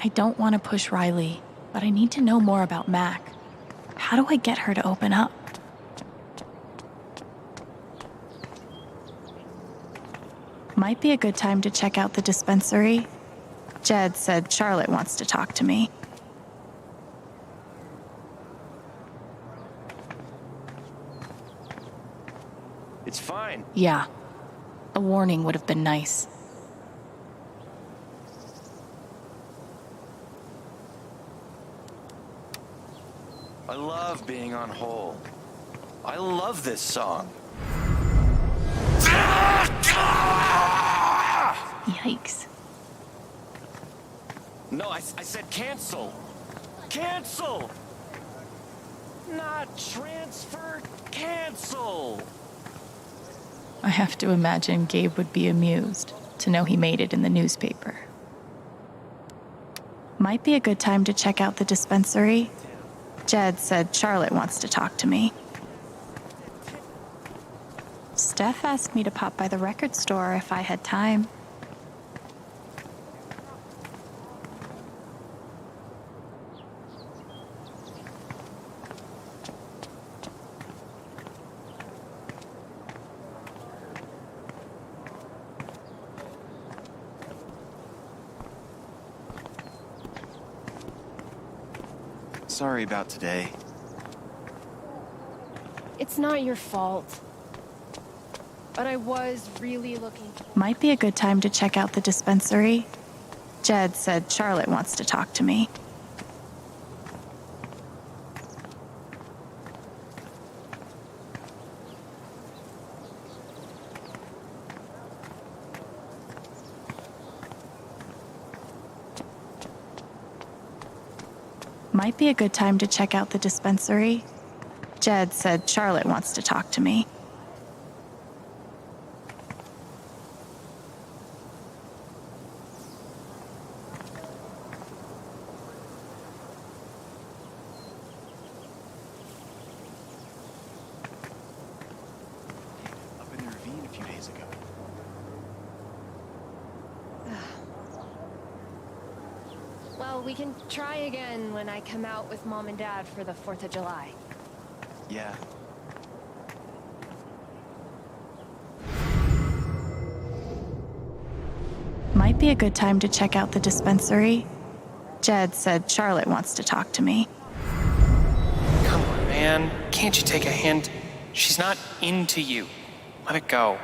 I don't want to push Riley, but I need to know more about Mac. How do I get her to open up? Might be a good time to check out the dispensary. Jed said Charlotte wants to talk to me. It's fine. Yeah. A warning would have been nice. I love being on hold. I love this song. Yikes. No, I said cancel. Cancel! Not transfer, cancel! I have to imagine Gabe would be amused to know he made it in the newspaper. Might be a good time to check out the dispensary. Jed said Charlotte wants to talk to me. Steph asked me to pop by the record store if I had time. Sorry about today. It's not your fault. But I was really looking. Might be a good time to check out the dispensary. Jed said Charlotte wants to talk to me. Might be a good time to check out the dispensary. Jed said Charlotte wants to talk to me. Up in the ravine a few days ago. Well, we can try again when I come out with Mom and Dad for the 4th of July. Yeah. Might be a good time to check out the dispensary. Jed said Charlotte wants to talk to me. Come on, man. Can't you take a hint? She's not into you. Let it go.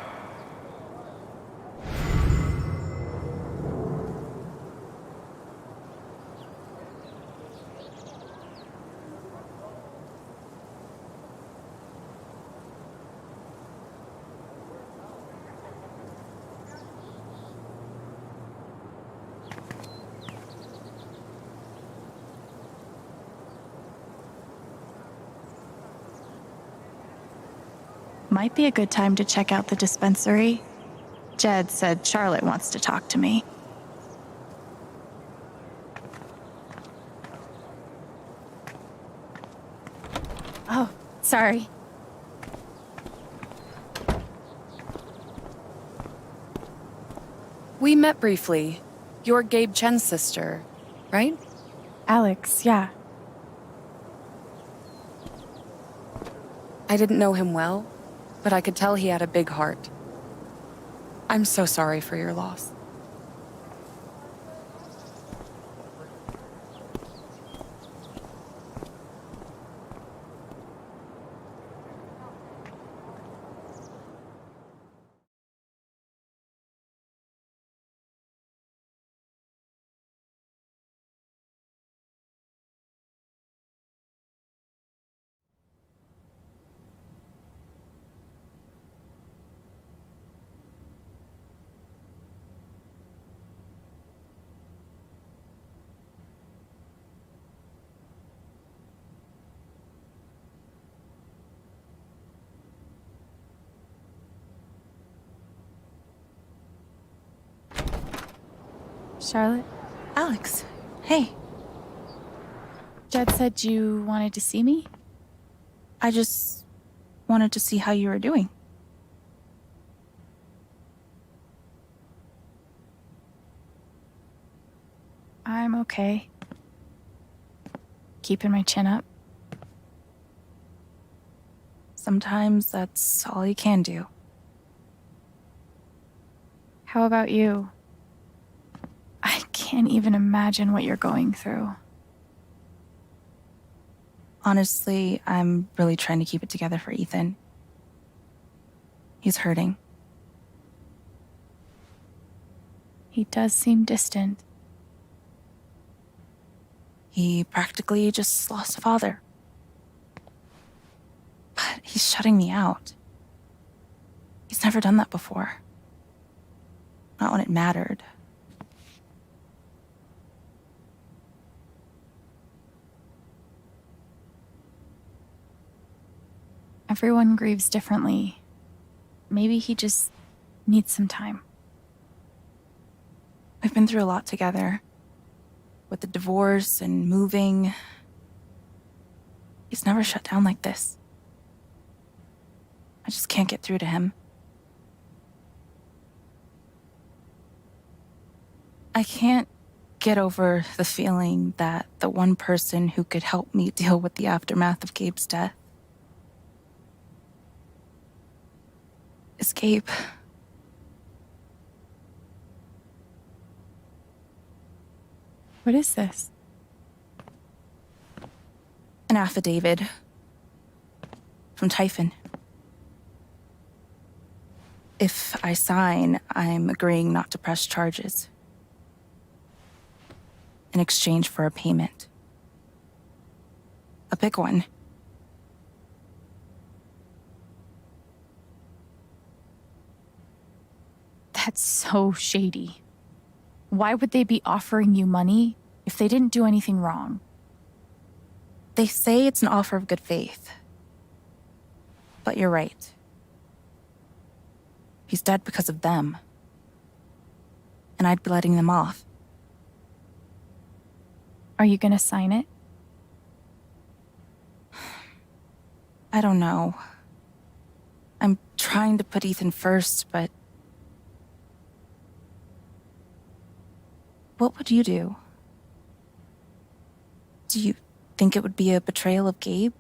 Might be a good time to check out the dispensary. Jed said Charlotte wants to talk to me. Oh, sorry. We met briefly. You're Gabe Chen's sister, right? Alex, yeah. I didn't know him well, but I could tell he had a big heart. I'm so sorry for your loss. Charlotte? Alex, hey. Jed said you wanted to see me? I just wanted to see how you were doing. I'm okay. Keeping my chin up. Sometimes that's all you can do. How about you? I can't even imagine what you're going through. Honestly, I'm really trying to keep it together for Ethan. He's hurting. He does seem distant. He practically just lost a father. But he's shutting me out. He's never done that before. Not when it mattered. Everyone grieves differently. Maybe he just needs some time. We've been through a lot together. With the divorce and moving. He's never shut down like this. I just can't get through to him. I can't get over the feeling that the one person who could help me deal with the aftermath of Gabe's death is Gabe. What is this? An affidavit from Typhon. If I sign, I'm agreeing not to press charges in exchange for a payment. A big one. That's so shady. Why would they be offering you money if they didn't do anything wrong? They say it's an offer of good faith. But you're right. He's dead because of them. And I'd be letting them off. Are you gonna sign it? I don't know. I'm trying to put Ethan first, but... What would you do? Do you think it would be a betrayal of Gabe?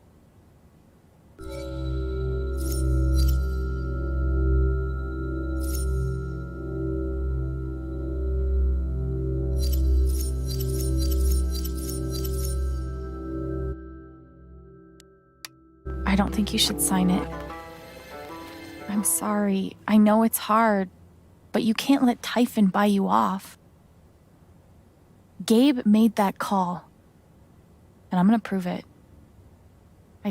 I don't think you should sign it. I'm sorry. I know it's hard, but you can't let Typhon buy you off. Gabe made that call, and I'm gonna prove it. I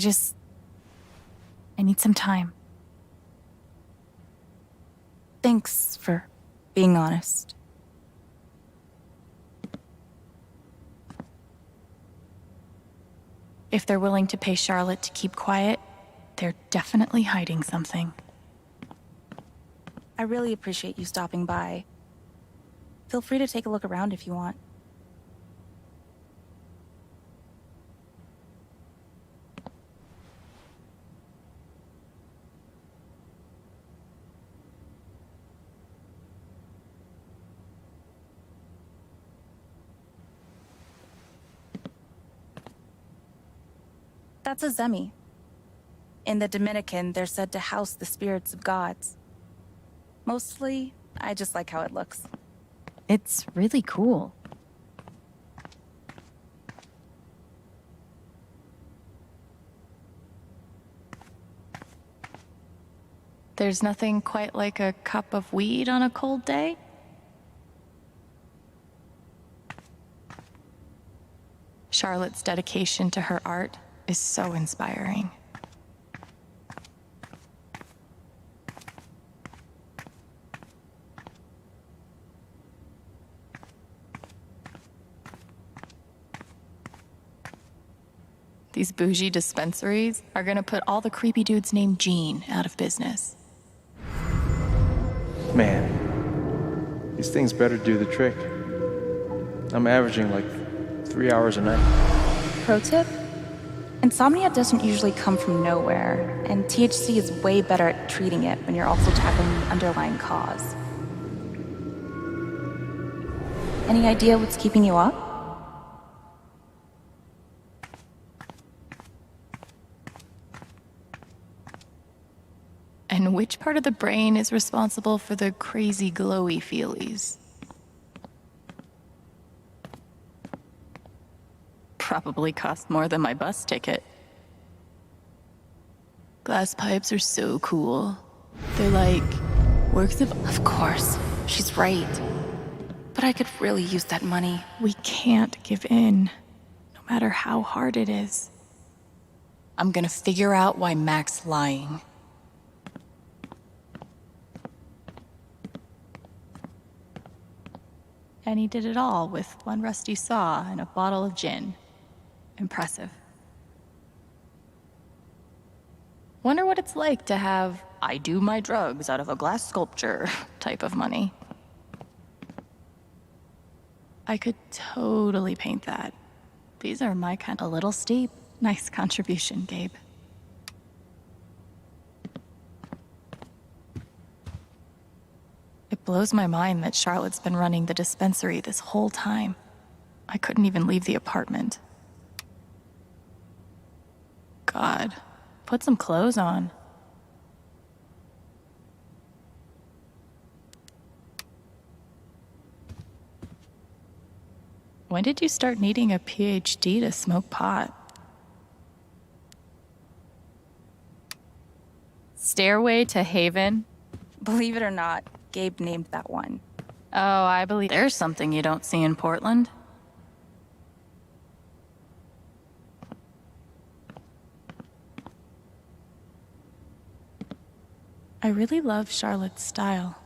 need some time. Thanks for being honest. If they're willing to pay Charlotte to keep quiet, They're definitely hiding something. I really appreciate you stopping by. Feel free to take a look around if you want. That's a zemi. In the Dominican, they're said to house the spirits of gods. Mostly, I just like how it looks. It's really cool. There's nothing quite like a cup of weed on a cold day. Charlotte's dedication to her art is so inspiring. These bougie dispensaries are gonna put all the creepy dudes named Gene out of business. Man, these things better do the trick. I'm averaging like 3 hours a night. Pro tip? Insomnia doesn't usually come from nowhere, and THC is way better at treating it when you're also tackling the underlying cause. Any idea what's keeping you up? And which part of the brain is responsible for the crazy glowy feelies? Probably cost more than my bus ticket. Glass pipes are so cool. They're like works of... Of course, she's right. But I could really use that money. We can't give in, no matter how hard it is. I'm gonna figure out why Mac's lying. And he did it all with one rusty saw and a bottle of gin. Impressive. Wonder what it's like to have I do my drugs out of a glass sculpture type of money. I could totally paint that. These are my kind. A little steep. Nice contribution, Gabe. It blows my mind that Charlotte's been running the dispensary this whole time. I couldn't even leave the apartment. God, put some clothes on. When did you start needing a PhD to smoke pot? Stairway to Haven? Believe it or not, Gabe named that one. Oh, I believe there's something you don't see in Portland. I really love Charlotte's style.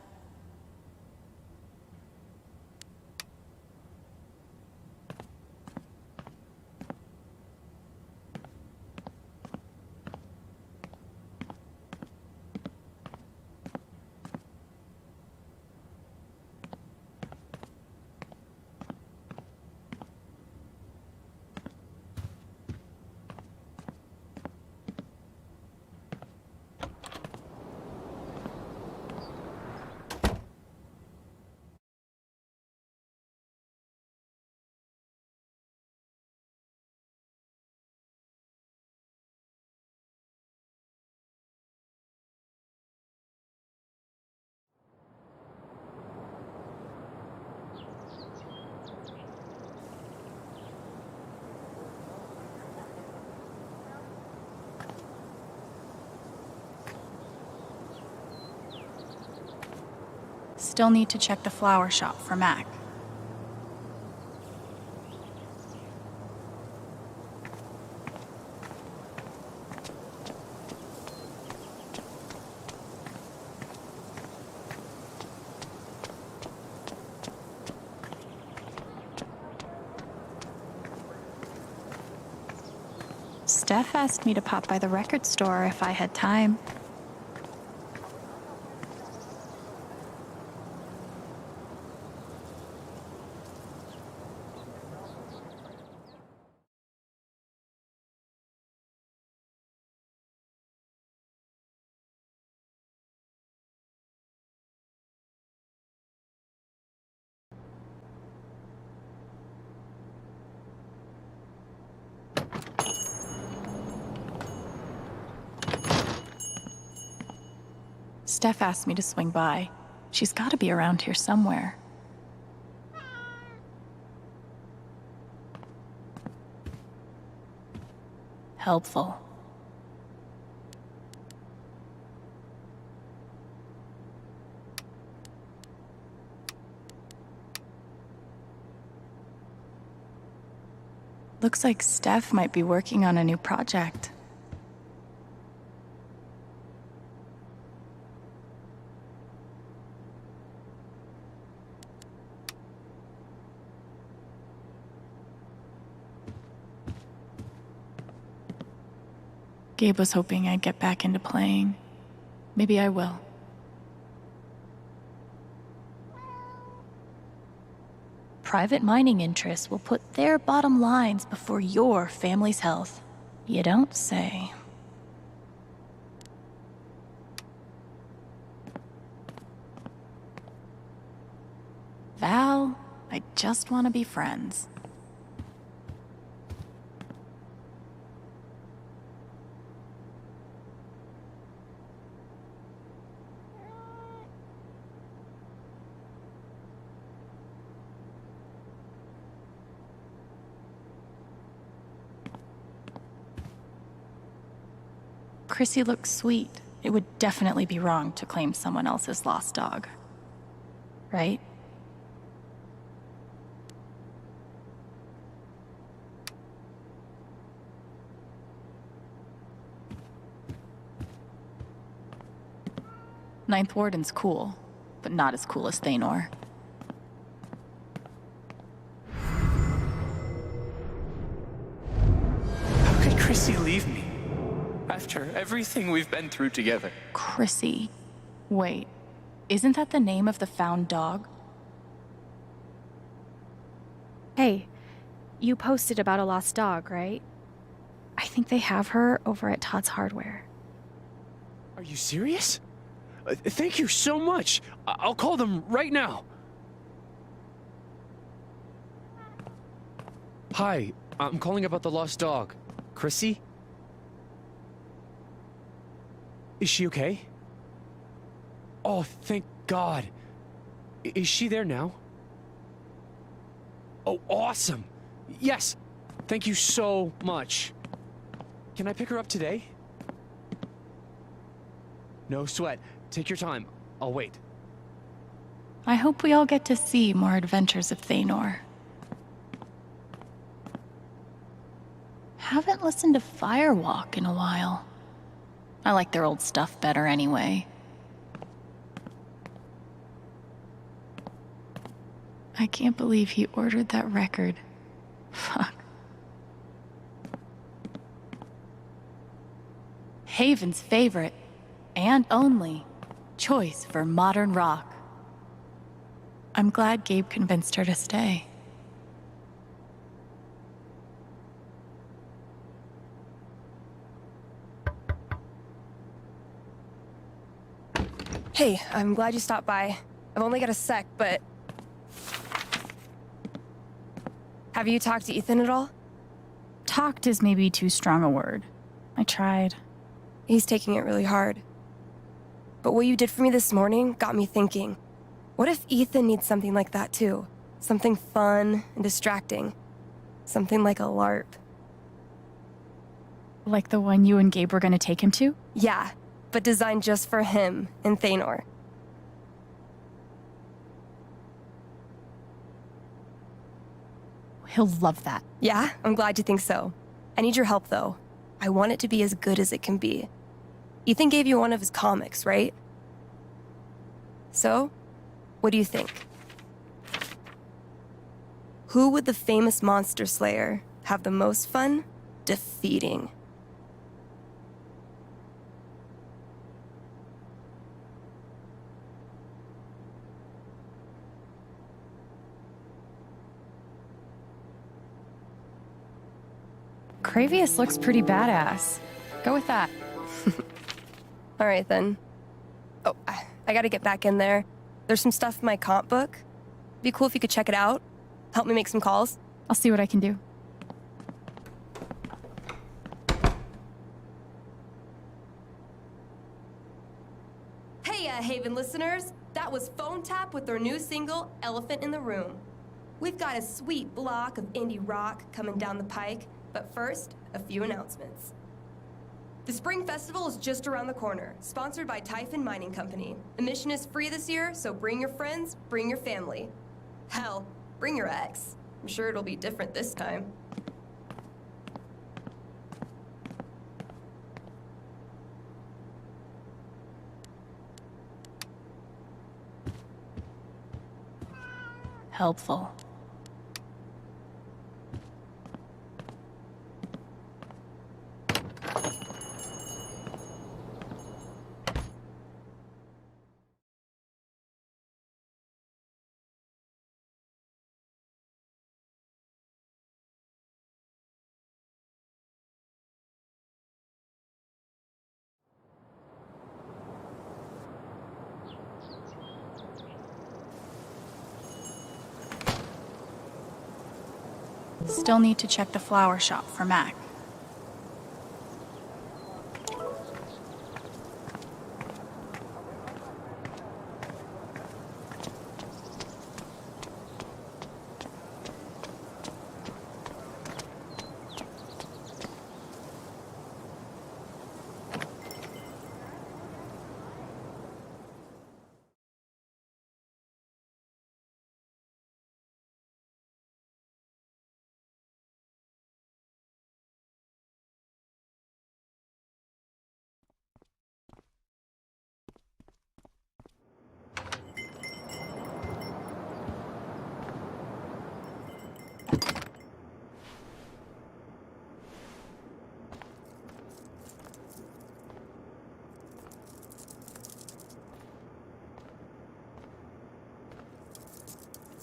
Still need to check the flower shop for Mac. Steph asked me to pop by the record store if I had time. Steph asked me to swing by. She's got to be around here somewhere. Helpful. Looks like Steph might be working on a new project. Gabe was hoping I'd get back into playing. Maybe I will. Private mining interests will put their bottom lines before your family's health. You don't say. Val, I just want to be friends. Chrissy looks sweet. It would definitely be wrong to claim someone else's lost dog. Right? Ninth Warden's cool, but not as cool as Thanor. How could Chrissy leave me? After everything we've been through together. Chrissy. Wait, isn't that the name of the found dog? Hey, you posted about a lost dog, right? I think they have her over at Todd's Hardware. Are you serious? Thank you so much. I'll call them right now. Hi, I'm calling about the lost dog. Chrissy? Is she okay? Oh, thank God. Is she there now? Oh, awesome. Yes. Thank you so much. Can I pick her up today? No sweat. Take your time. I'll wait. I hope we all get to see more adventures of Thanor. Haven't listened to Firewalk in a while. I like their old stuff better anyway. I can't believe he ordered that record. Fuck. Haven's favorite, and only, choice for modern rock. I'm glad Gabe convinced her to stay. Hey, I'm glad you stopped by. I've only got a sec, but... Have you talked to Ethan at all? Talked is maybe too strong a word. I tried. He's taking it really hard. But what you did for me this morning got me thinking. What if Ethan needs something like that too? Something fun and distracting. Something like a LARP. Like the one you and Gabe were gonna take him to? Yeah, but designed just for him and Thanor. He'll love that. Yeah, I'm glad you think so. I need your help though. I want it to be as good as it can be. Ethan gave you one of his comics, right? So, what do you think? Who would the famous monster slayer have the most fun defeating? Cravius looks pretty badass. Go with that. All right, then. Oh, I gotta get back in there. There's some stuff in my comp book. Be cool if you could check it out. Help me make some calls. I'll see what I can do. Hey, Haven listeners. That was Phone Tap with their new single, Elephant in the Room. We've got a sweet block of indie rock coming down the pike, but first, a few announcements. The Spring Festival is just around the corner, sponsored by Typhon Mining Company. Admission is free this year, so bring your friends, bring your family. Hell, bring your ex. I'm sure it'll be different this time. Helpful. Still need to check the flower shop for Mac.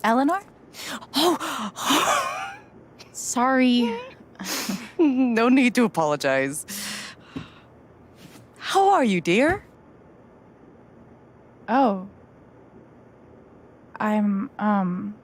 Eleanor? Oh! Sorry. No need to apologize. How are you, dear? Oh. I'm, I'm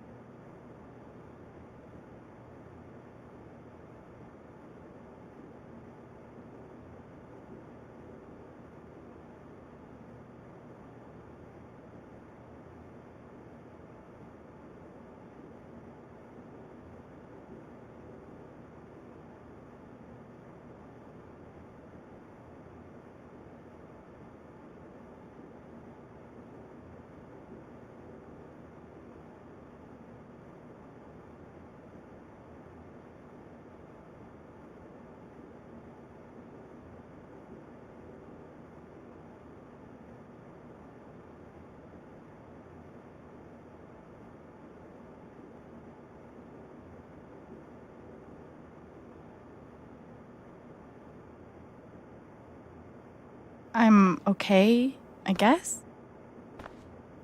okay, I guess.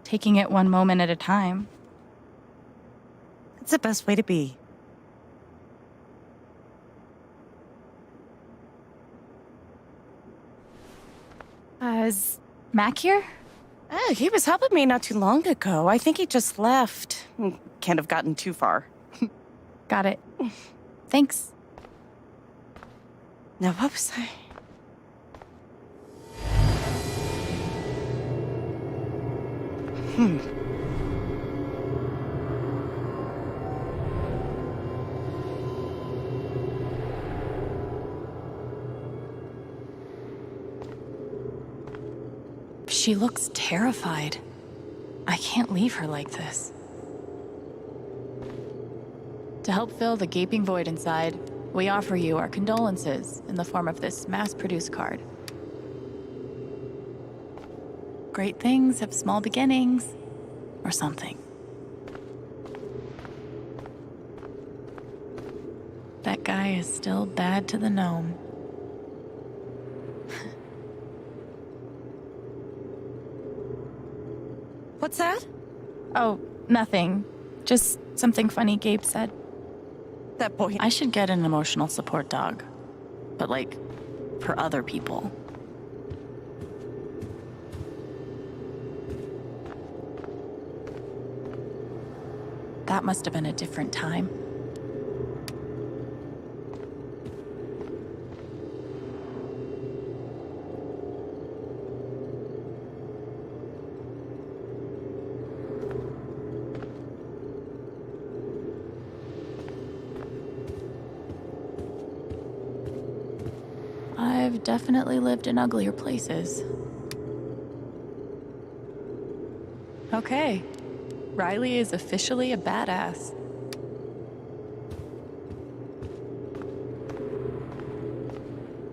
Taking it one moment at a time. It's the best way to be. Is Mac here? He was helping me not too long ago. I think he just left. Can't have gotten too far. Got it. Thanks. Now, what was I? She looks terrified. I can't leave her like this. To help fill the gaping void inside, we offer you our condolences in the form of this mass-produced card. Great things have small beginnings, or something. That guy is still bad to the gnome. What's that? Oh, nothing. Just something funny Gabe said. That boy. I should get an emotional support dog. But, like, for other people. That must have been a different time. I've definitely lived in uglier places. Okay. Riley is officially a badass.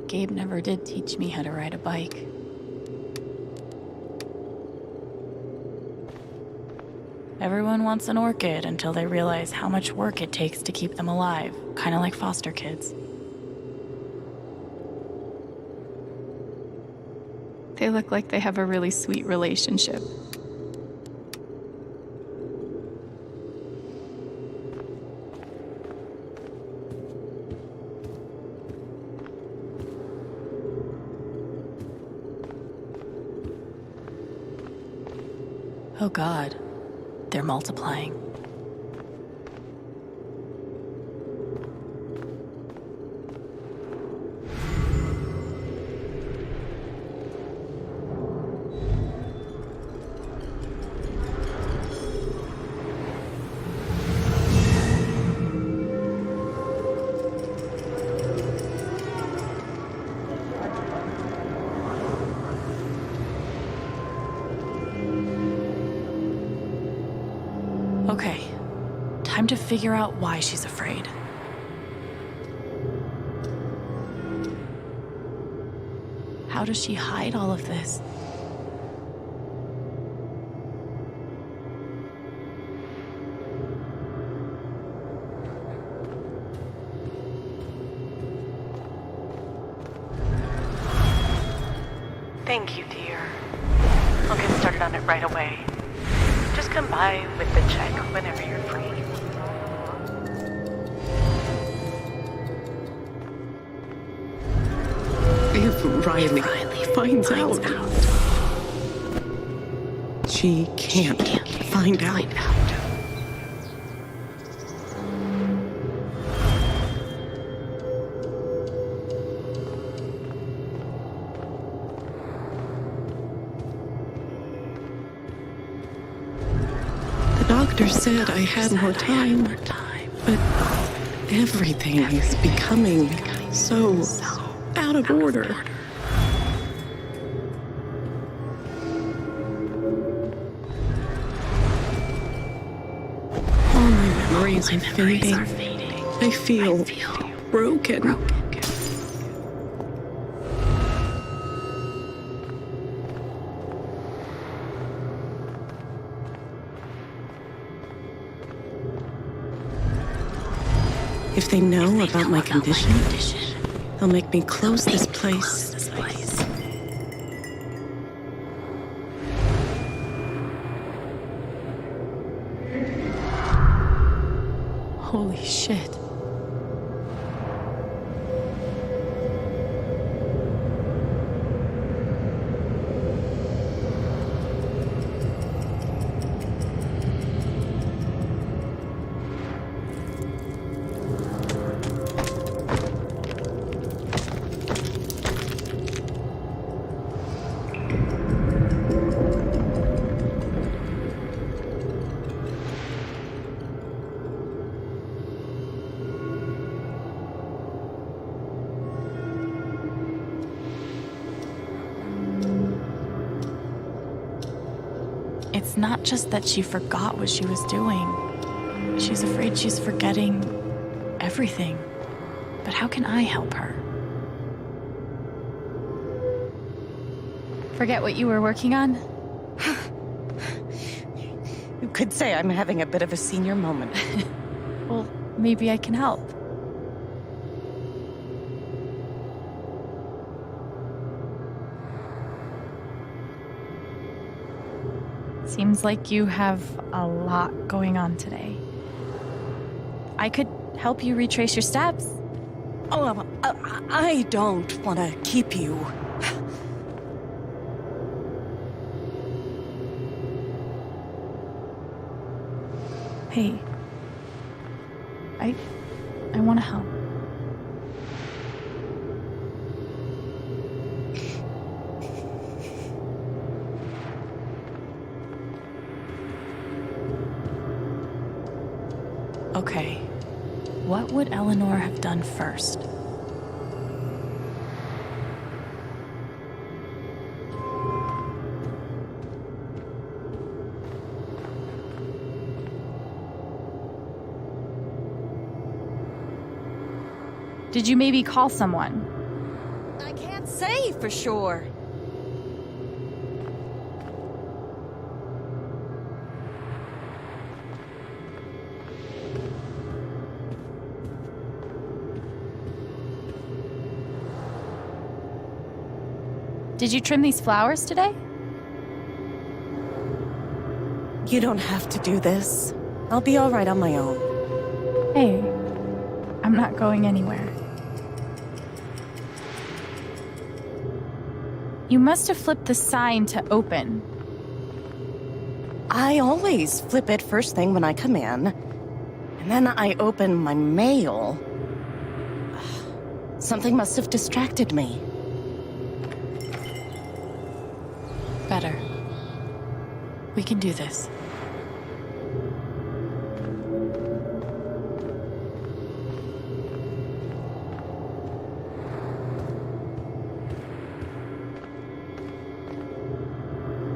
Gabe never did teach me how to ride a bike. Everyone wants an orchid until they realize how much work it takes to keep them alive, kind of like foster kids. They look like they have a really sweet relationship. Oh God, they're multiplying. Okay, time to figure out why she's afraid. How does she hide all of this? Thank you, dear. I'll get started on it right away. Just come by with the check whenever you're free. If Riley finds out, she can't find out. The doctor said I had more time, but everything is becoming so out of order. All my memories are fading. I feel broken. If they know about my condition, they'll make me close this place. Holy shit. It's not just that she forgot what she was doing. She's afraid she's forgetting everything. But how can I help her? Forget what you were working on? You could say I'm having a bit of a senior moment. Well, maybe I can help. Seems like you have a lot going on today. I could help you retrace your steps. Oh, I don't want to keep you. Hey, I want to help. Okay, what would Eleanor have done first? Did you maybe call someone? I can't say for sure. Did you trim these flowers today? You don't have to do this. I'll be all right on my own. Hey, I'm not going anywhere. You must have flipped the sign to open. I always flip it first thing when I come in, and then I open my mail. Something must have distracted me. Better. We can do this.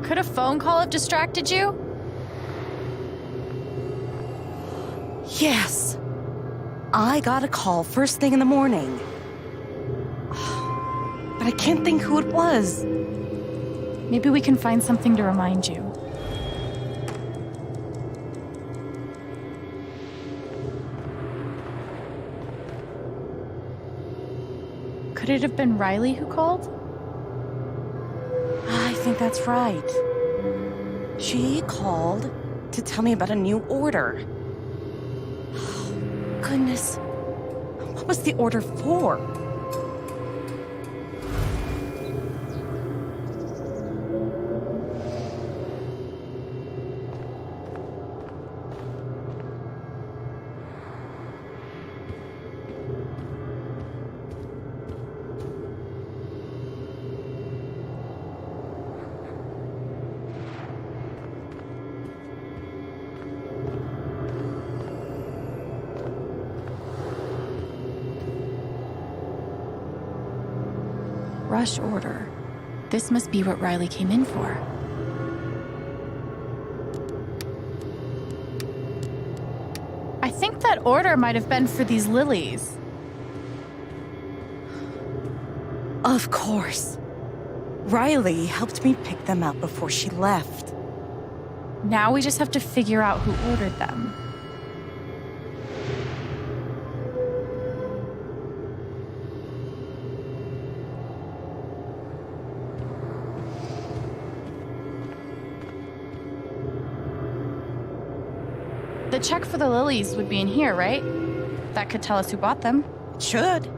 Could a phone call have distracted you? Yes. I got a call first thing in the morning. But I can't think who it was. Maybe we can find something to remind you. Could it have been Riley who called? I think that's right. She called to tell me about a new order. Goodness. What was the order for? Rush order. This must be what Riley came in for. I think that order might have been for these lilies. Of course. Riley helped me pick them out before she left. Now we just have to figure out who ordered them. The check for the lilies would be in here, right? That could tell us who bought them. It should.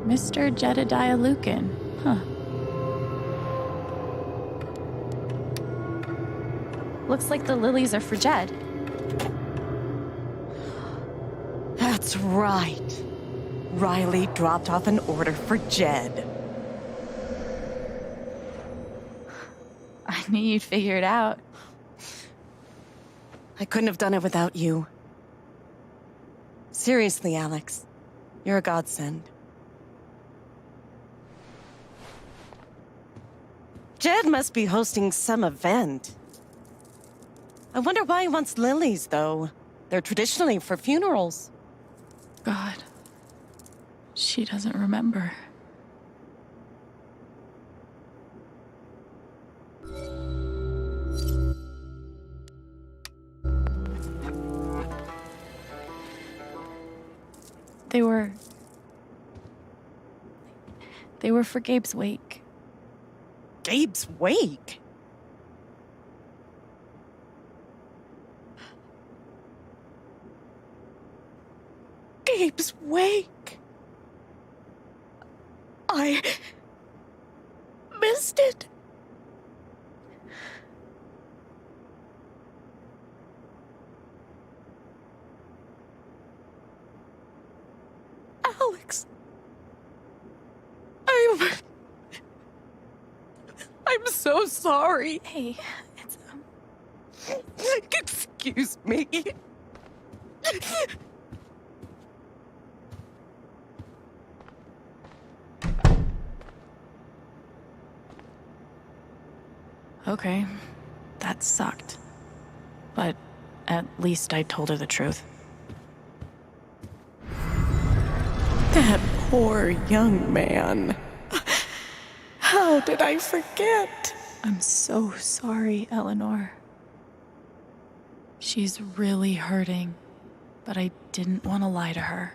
Mr. Jedediah Lucan. Huh. Looks like the lilies are for Jed. That's right. Riley dropped off an order for Jed. I knew you'd figure it out. I couldn't have done it without you. Seriously, Alex. You're a godsend. Jed must be hosting some event. I wonder why he wants lilies, though. They're traditionally for funerals. God. She doesn't remember. They were for Gabe's wake. Gabe's wake? Gabe's wake. I missed it. Alex, I'm so sorry. Hey, it's Excuse me. Okay, that sucked. But at least I told her the truth. That poor young man. How did I forget? I'm so sorry, Eleanor. She's really hurting, but I didn't want to lie to her.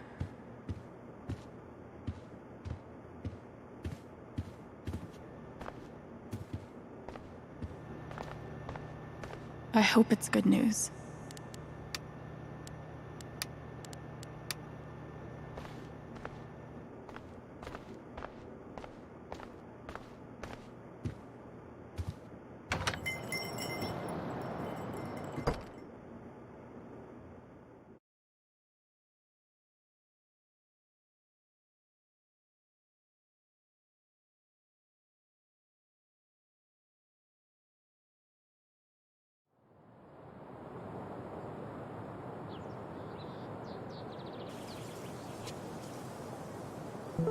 I hope it's good news.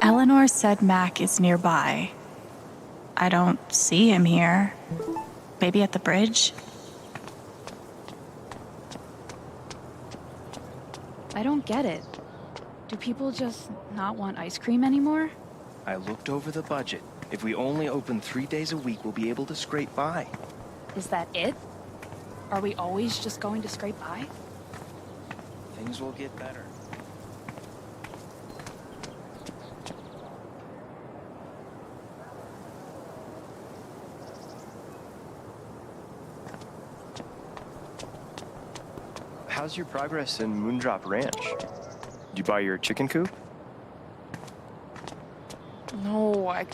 Eleanor said Mac is nearby. I don't see him here. Maybe at the bridge? I don't get it. Do people just not want ice cream anymore? I looked over the budget. If we only open 3 days a week, we'll be able to scrape by. Is that it? Are we always just going to scrape by? Things will get better. How's your progress in Moondrop Ranch? Did you buy your chicken coop? No, I...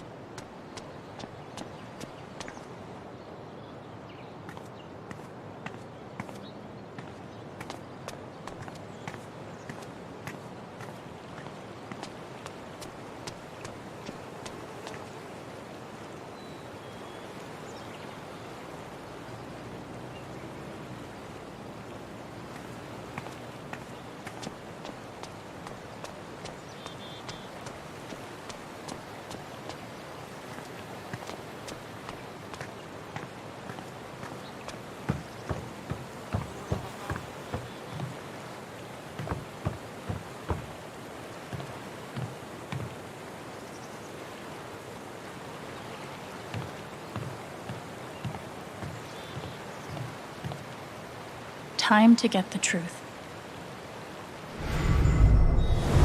Time to get the truth.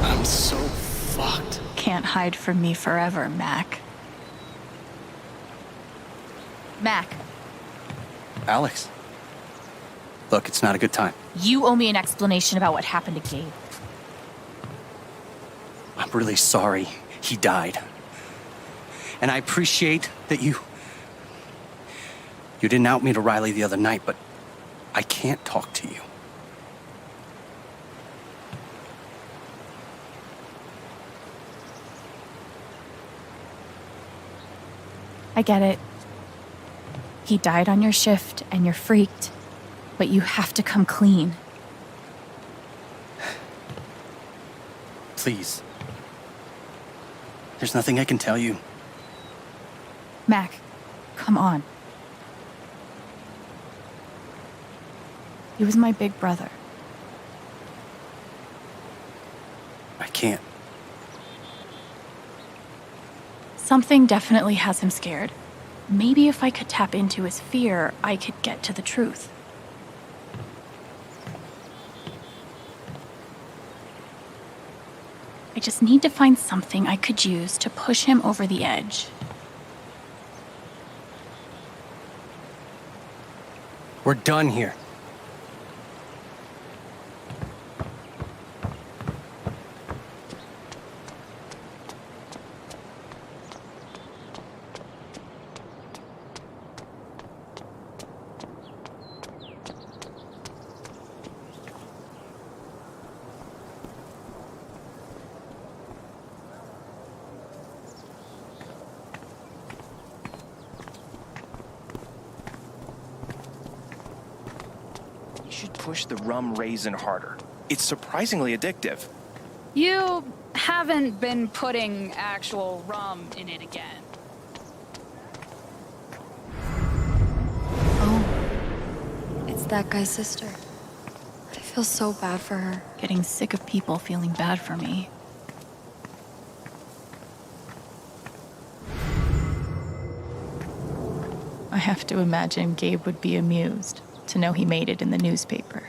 I'm so fucked. Can't hide from me forever, Mac. Mac, Alex. Look, it's not a good time. you owe me an explanation about what happened to Gabe. I'm really sorry he died. And I appreciate that you didn't out me to Riley the other night, but I can't talk to you. I get it. He died on your shift and you're freaked, but you have to come clean. Please. There's nothing I can tell you. Mac, come on. He was my big brother. I can't. Something definitely has him scared. Maybe if I could tap into his fear, I could get to the truth. I just need to find something I could use to push him over the edge. We're done here. should push the rum raisin harder. It's surprisingly addictive. You haven't been putting actual rum in it again. It's that guy's sister. I feel so bad for her. Getting sick of people feeling bad for me. I have to imagine Gabe would be amused to know he made it in the newspaper.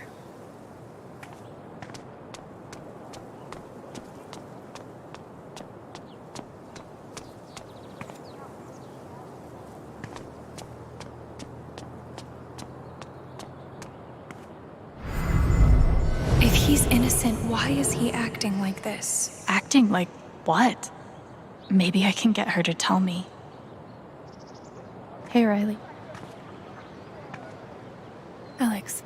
If he's innocent, why is he acting like this? Acting like what? Maybe I can get her to tell me. Hey, Riley. Alex.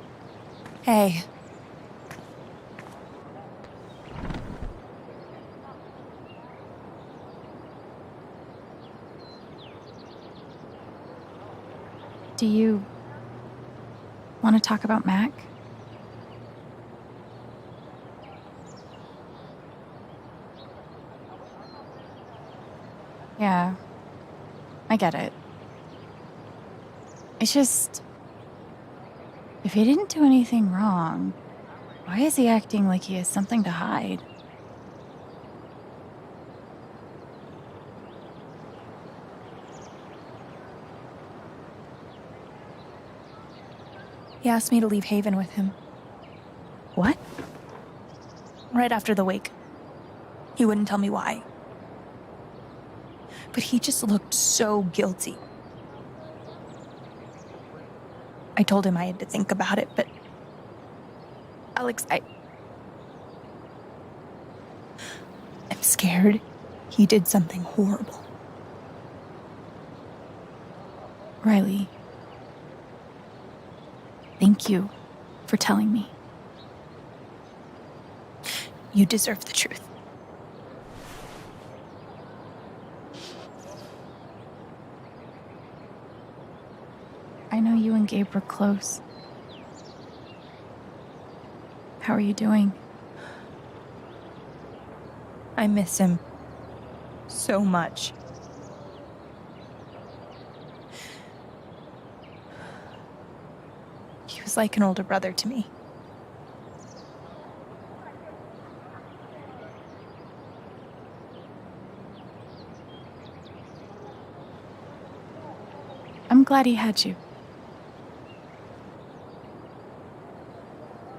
Hey. Do you want to talk about Mac? Yeah, I get it. It's just, if he didn't do anything wrong, why is he acting like he has something to hide? He asked me to leave Haven with him. What? Right after the wake. He wouldn't tell me why. But he just looked so guilty. I told him I had to think about it, but... Alex, I'm scared he did something horrible. Riley, thank you for telling me. You deserve the truth. I know you and Gabe were close. How are you doing? I miss him so much. He was like an older brother to me. I'm glad he had you.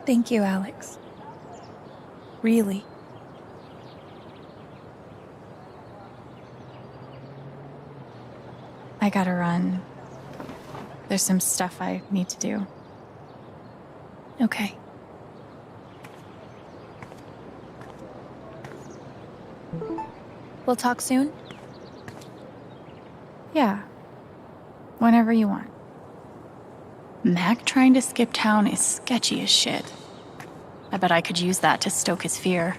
Thank you, Alex. Really. I gotta run. There's some stuff I need to do. Okay. We'll talk soon? Yeah. Whenever you want. Mac trying to skip town is sketchy as shit. I bet I could use that to stoke his fear.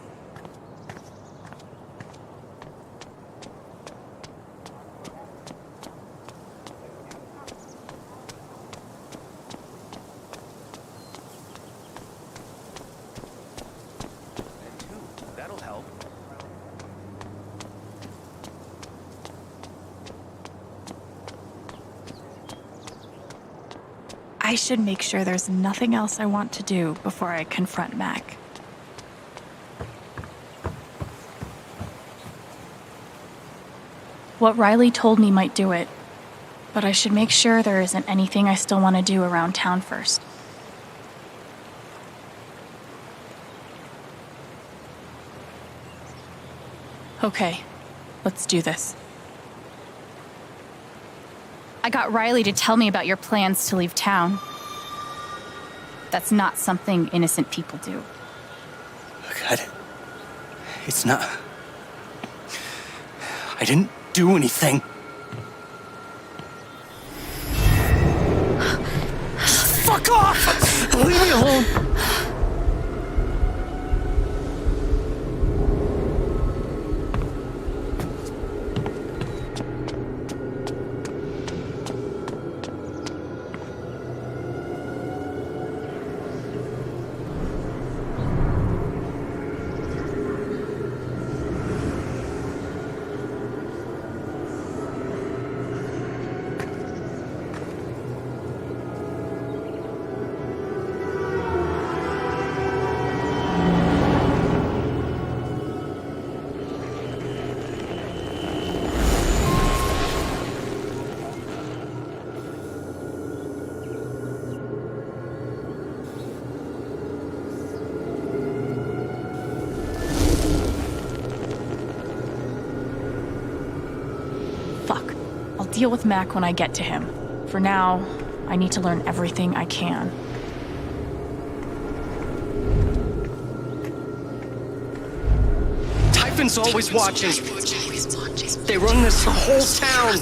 That'll help. I should make sure there's nothing else I want to do before I confront Mac. What Riley told me might do it, but I should make sure there isn't anything I still want to do around town first. Okay, let's do this. I got Riley to tell me about your plans to leave town. That's not something innocent people do. God. It's not... I didn't do anything. Fuck off! Leave me alone! deal with Mac when I get to him. For now, I need to learn everything I can. Typhon's always watching. They run this whole town.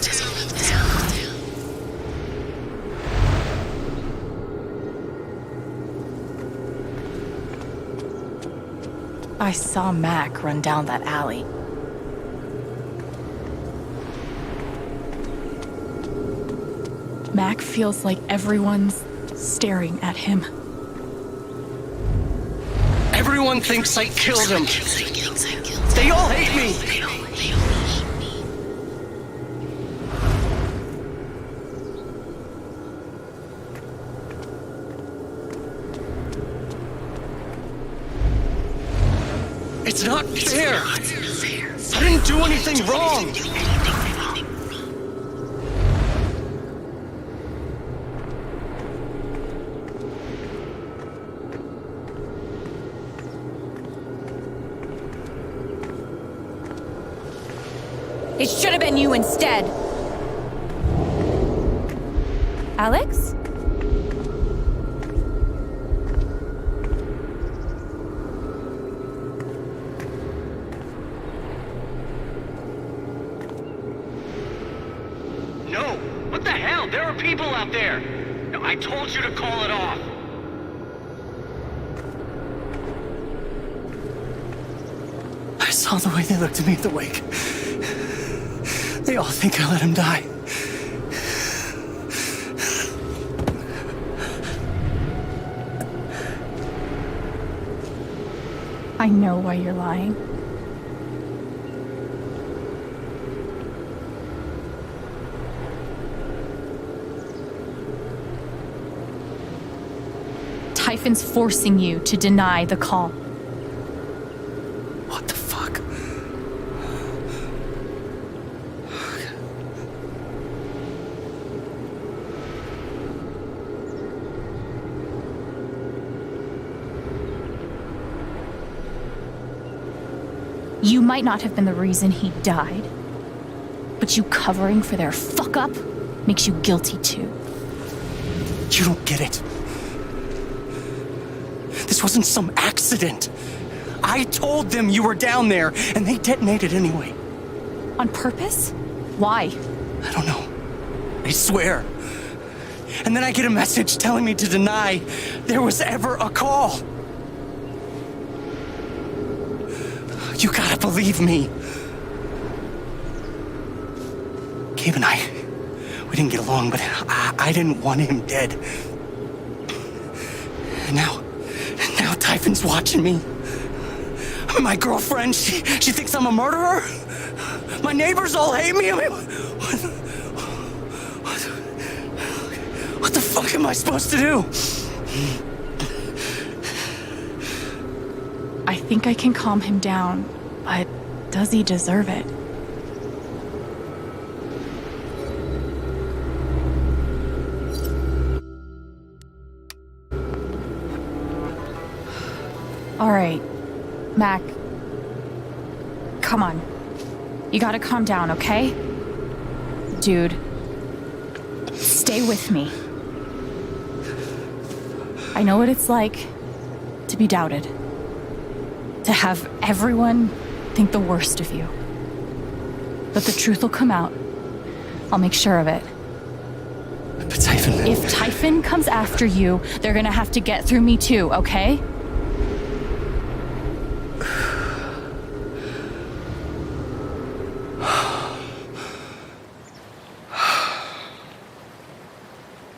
I saw Mac run down that alley. Mac feels like everyone's staring at him. Everyone thinks I killed him. They all hate me. It's not fair. I didn't do anything wrong. It should have been you instead. Alex? No! What the hell? There are people out there! No, I told you to call it off! I saw the way they looked at me at the wake. They all think I let him die. I know why you're lying. Typhon's forcing you to deny the call. What the fuck? You might not have been the reason he died, but you covering for their fuck-up makes you guilty too. You don't get it. This wasn't some accident. I told them you were down there, and they detonated anyway. On purpose? Why? I don't know. I swear. And then I get a message telling me to deny there was ever a call. You gotta believe me. Gabe and I, we didn't get along, but I didn't want him dead. And now Typhon's watching me. My girlfriend, she thinks I'm a murderer. My neighbors all hate me. I mean, what the fuck am I supposed to do? I think I can calm him down, but does he deserve it? All right, Mac. Come on. You gotta calm down, okay? Dude, stay with me. I know what it's like to be doubted. To have everyone think the worst of you. But the truth will come out. I'll make sure of it. But Typhon... If Typhon comes after you, they're gonna have to get through me too, okay?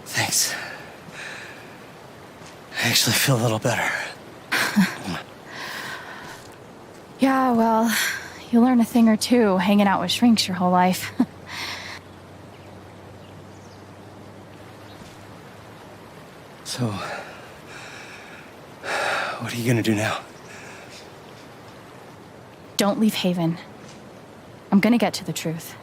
Thanks. I actually feel a little better. Yeah, well, you learn a thing or two hanging out with shrinks your whole life. So, what are you gonna do now? Don't leave Haven. I'm gonna get to the truth.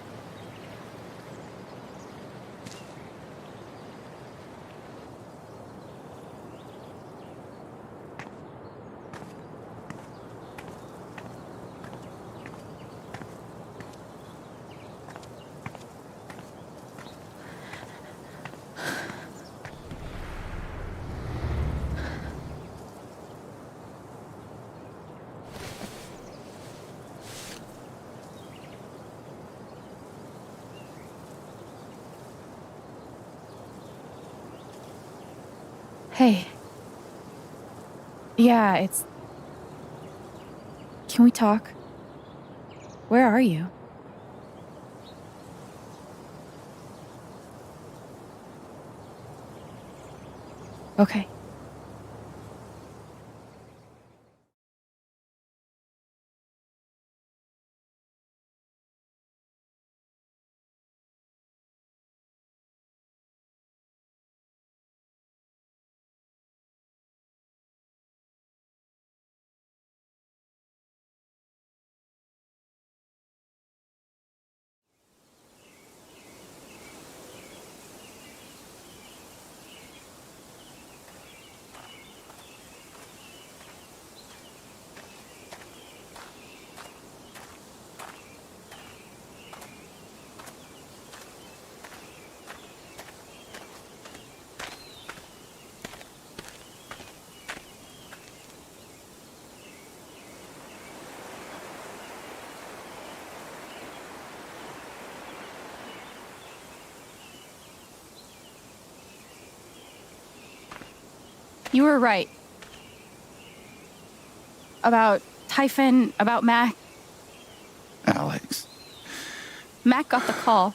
Hey. Yeah, it's... Can we talk? Where are you? Okay. You were right. About Typhon, about Mac. Alex. Mac got the call.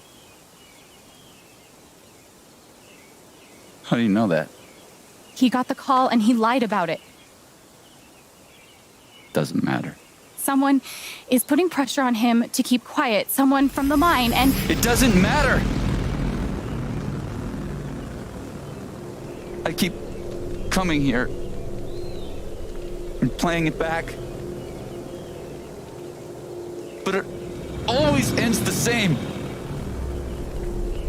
How do you know that? He got the call and he lied about it. Doesn't matter. Someone is putting pressure on him to keep quiet. Someone from the mine, and... It doesn't matter! I keep coming here and playing it back, but it always ends the same.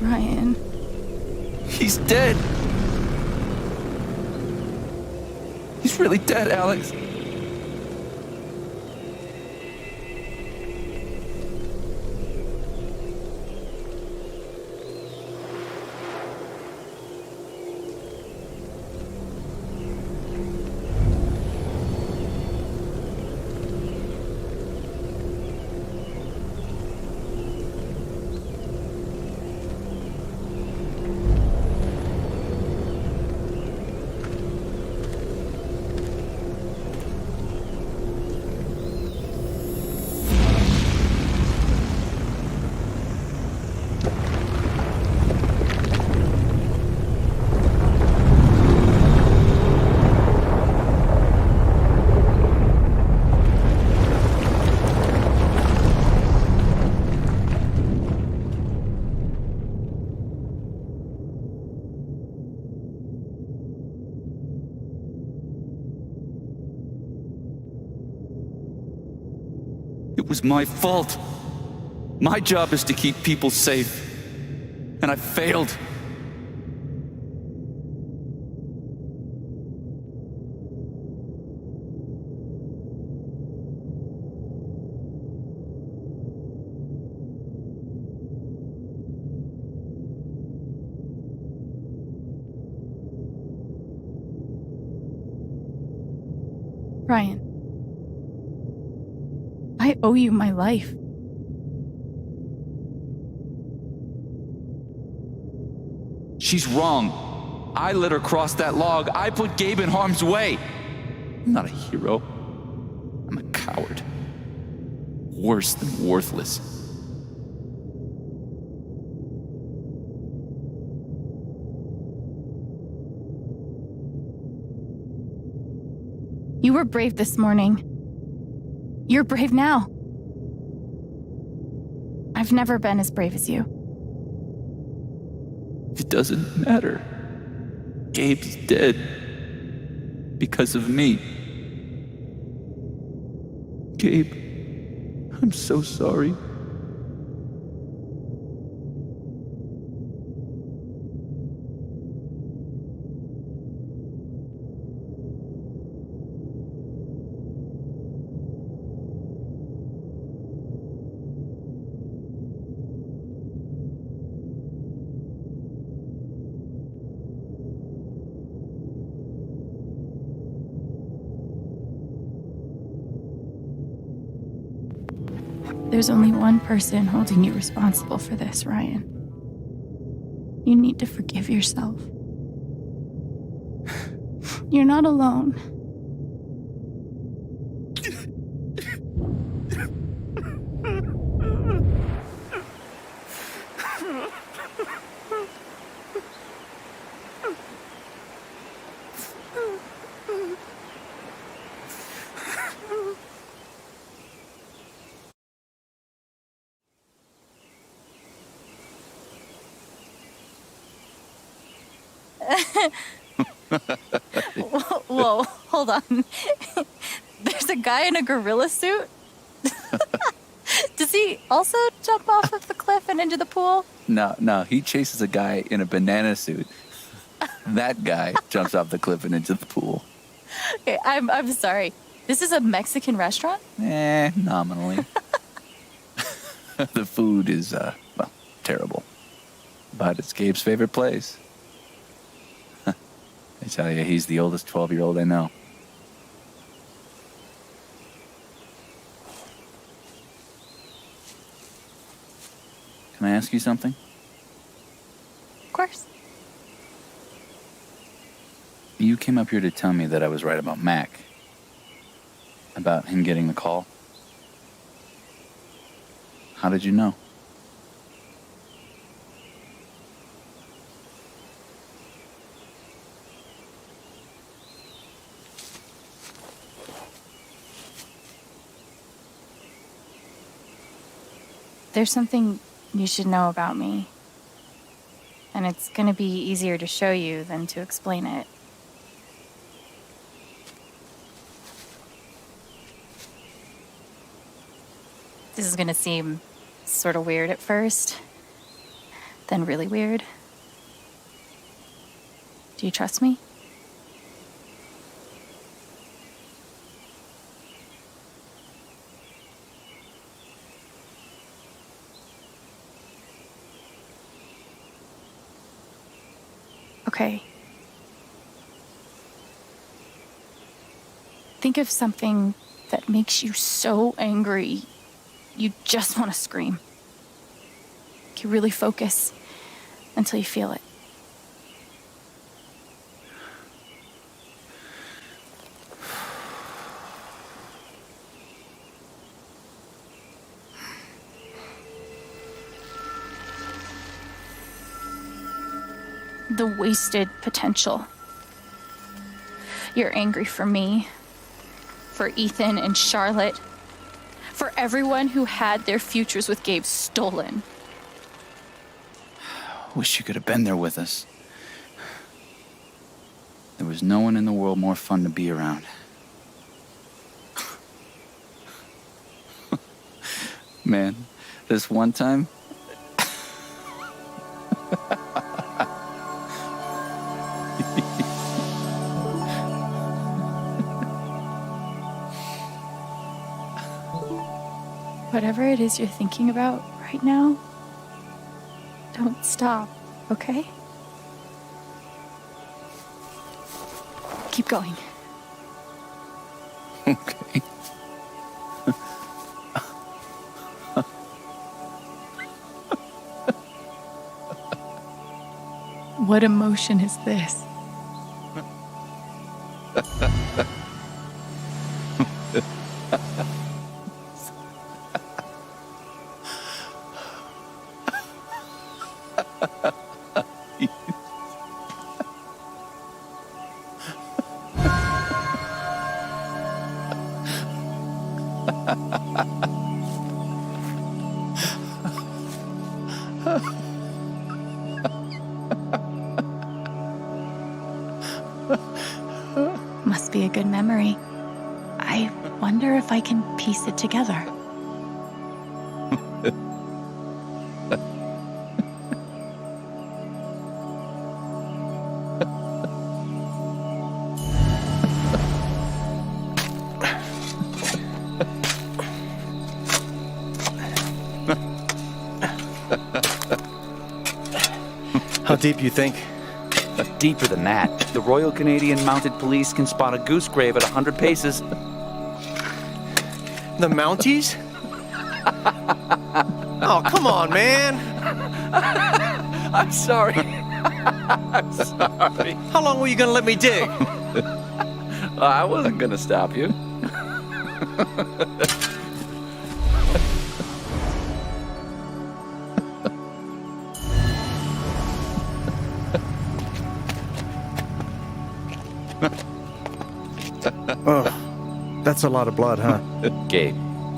Ryan. He's dead. He's really dead, Alex. It was my fault. My job is to keep people safe. And I failed. Ryan. I owe you my life. She's wrong. I let her cross that log. I put Gabe in harm's way. I'm not a hero. I'm a coward. Worse than worthless. You were brave this morning. You're brave now. I've never been as brave as you. It doesn't matter. Gabe's dead. Because of me. Gabe, I'm so sorry. There's only one person holding you responsible for this, Ryan. You need to forgive yourself. You're not alone. Whoa, hold on. There's a guy in a gorilla suit? Does he also jump off of the cliff and into the pool? No, he chases a guy in a banana suit. That guy jumps off the cliff and into the pool. Okay, I'm sorry. This is a Mexican restaurant? Nominally. The food is, terrible. But it's Gabe's favorite place. I tell you, he's the oldest 12-year-old I know. Can I ask you something? Of course. You came up here to tell me that I was right about Mac. About him getting the call. How did you know? There's something you should know about me. And it's gonna be easier to show you than to explain it. This is gonna seem sort of weird at first, then really weird. Do you trust me? Okay. Think of something that makes you so angry you just want to scream. You really focus until you feel it. The wasted potential. You're angry for me, for Ethan and Charlotte, for everyone who had their futures with Gabe stolen. Wish you could have been there with us. There was no one in the world more fun to be around. Man, this one time... Whatever it is you're thinking about right now, don't stop, okay? Keep going. Okay. What emotion is this? Must be a good memory. I wonder if I can piece it together. How deep you think? Deeper than that. The Royal Canadian Mounted Police can spot a goose grave at 100 paces. The Mounties? Oh, come on, man. I'm sorry. I'm sorry. How long were you gonna let me dig? I wasn't gonna stop you. Oh, that's a lot of blood, huh? Gabe,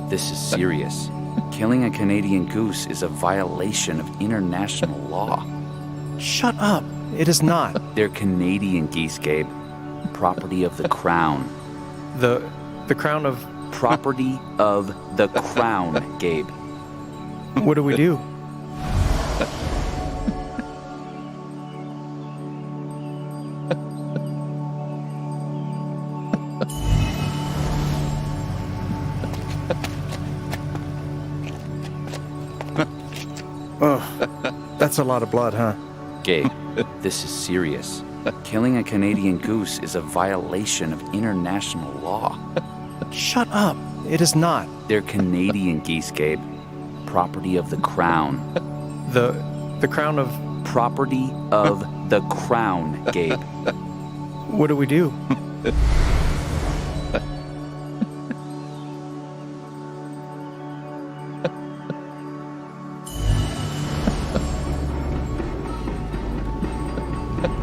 this is serious. Killing a Canadian goose is a violation of international law. Shut up. It is not. They're Canadian geese, Gabe. Property of the crown. The crown of... Property of the crown, Gabe. What do we do? Oh, that's a lot of blood, huh? Gabe, this is serious. Killing a Canadian goose is a violation of international law. Shut up. It is not. They're Canadian geese, Gabe. Property of the crown. The crown of... Property of the crown, Gabe. What do we do?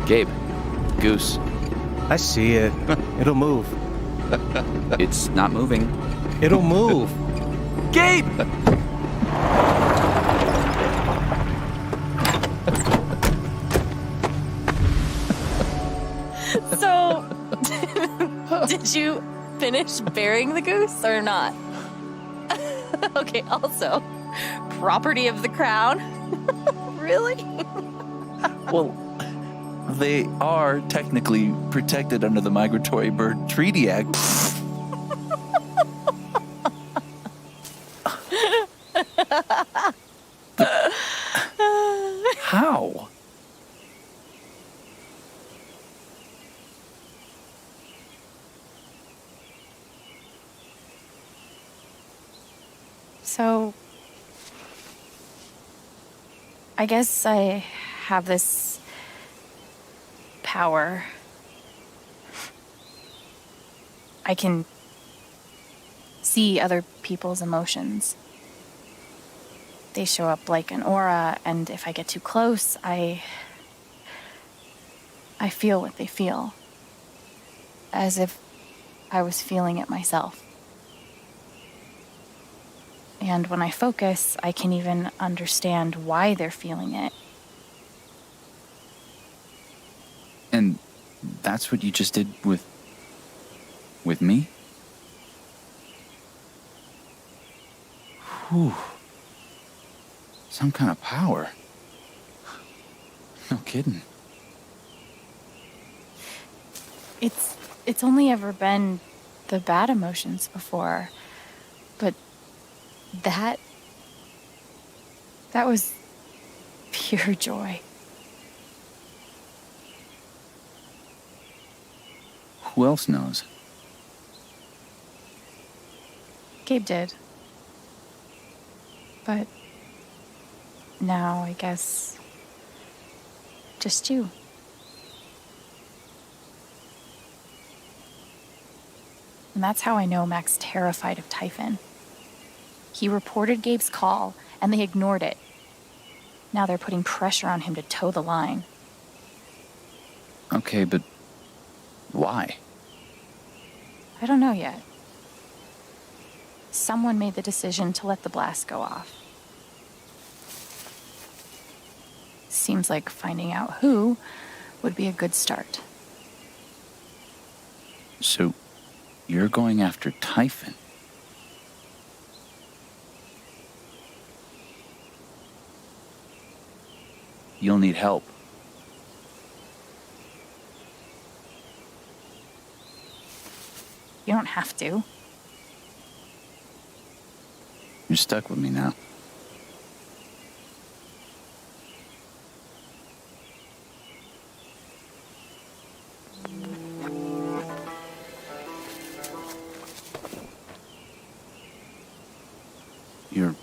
Gabe, goose. I see it. It'll move. It's not moving. It'll move. Gabe! So, did you finish burying the goose or not? Okay, also, property of the crown? Really? Well, they are technically protected under the Migratory Bird Treaty Act. How? So, I guess I have this power. I can see other people's emotions. They show up like an aura, and if I get too close, I feel what they feel. As if I was feeling it myself. And when I focus, I can even understand why they're feeling it. And that's what you just did with me? Whew. Some kind of power. No kidding. It's only ever been the bad emotions before, but that was pure joy. Who else knows? Gabe did. But now I guess just you. And that's how I know Mac's terrified of Typhon. He reported Gabe's call, and they ignored it. Now they're putting pressure on him to toe the line. Okay, but why? I don't know yet. Someone made the decision to let the blast go off. Seems like finding out who would be a good start. So, you're going after Typhon? You'll need help. You don't have to. You're stuck with me now. You're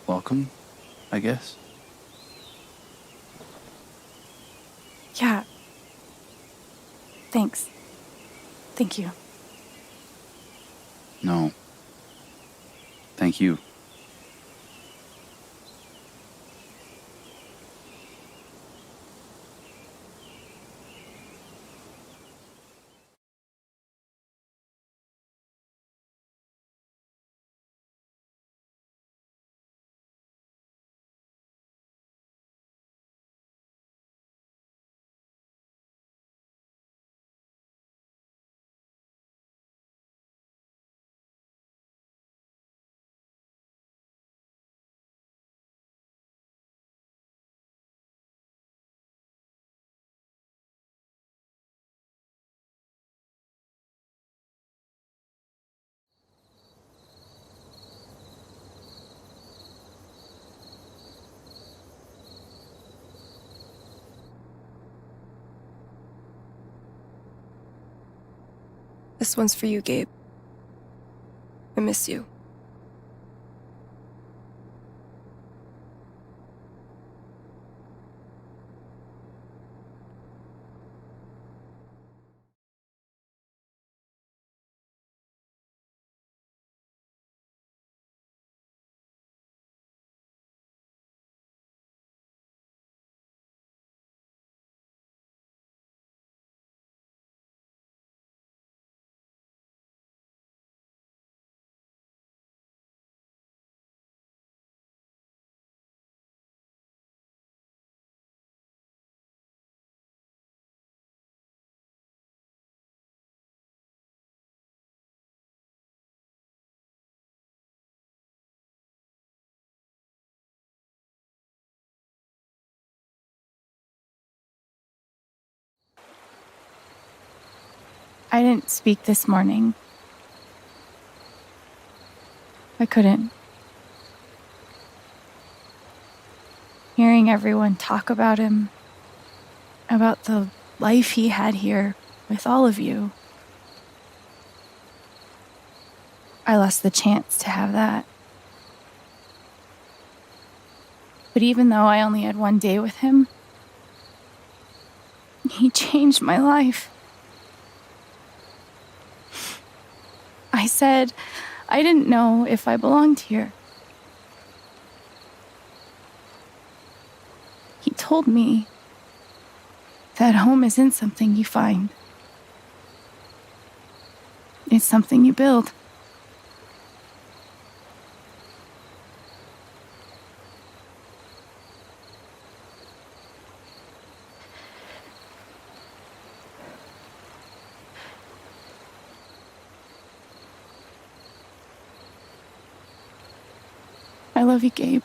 welcome, I guess. Yeah. Thanks. Thank you. No. Thank you. This one's for you, Gabe. I miss you. I didn't speak this morning. I couldn't. Hearing everyone talk about him, about the life he had here with all of you, I lost the chance to have that. But even though I only had one day with him, he changed my life. I said I didn't know if I belonged here. He told me that home isn't something you find. It's something you build. I love you, Gabe.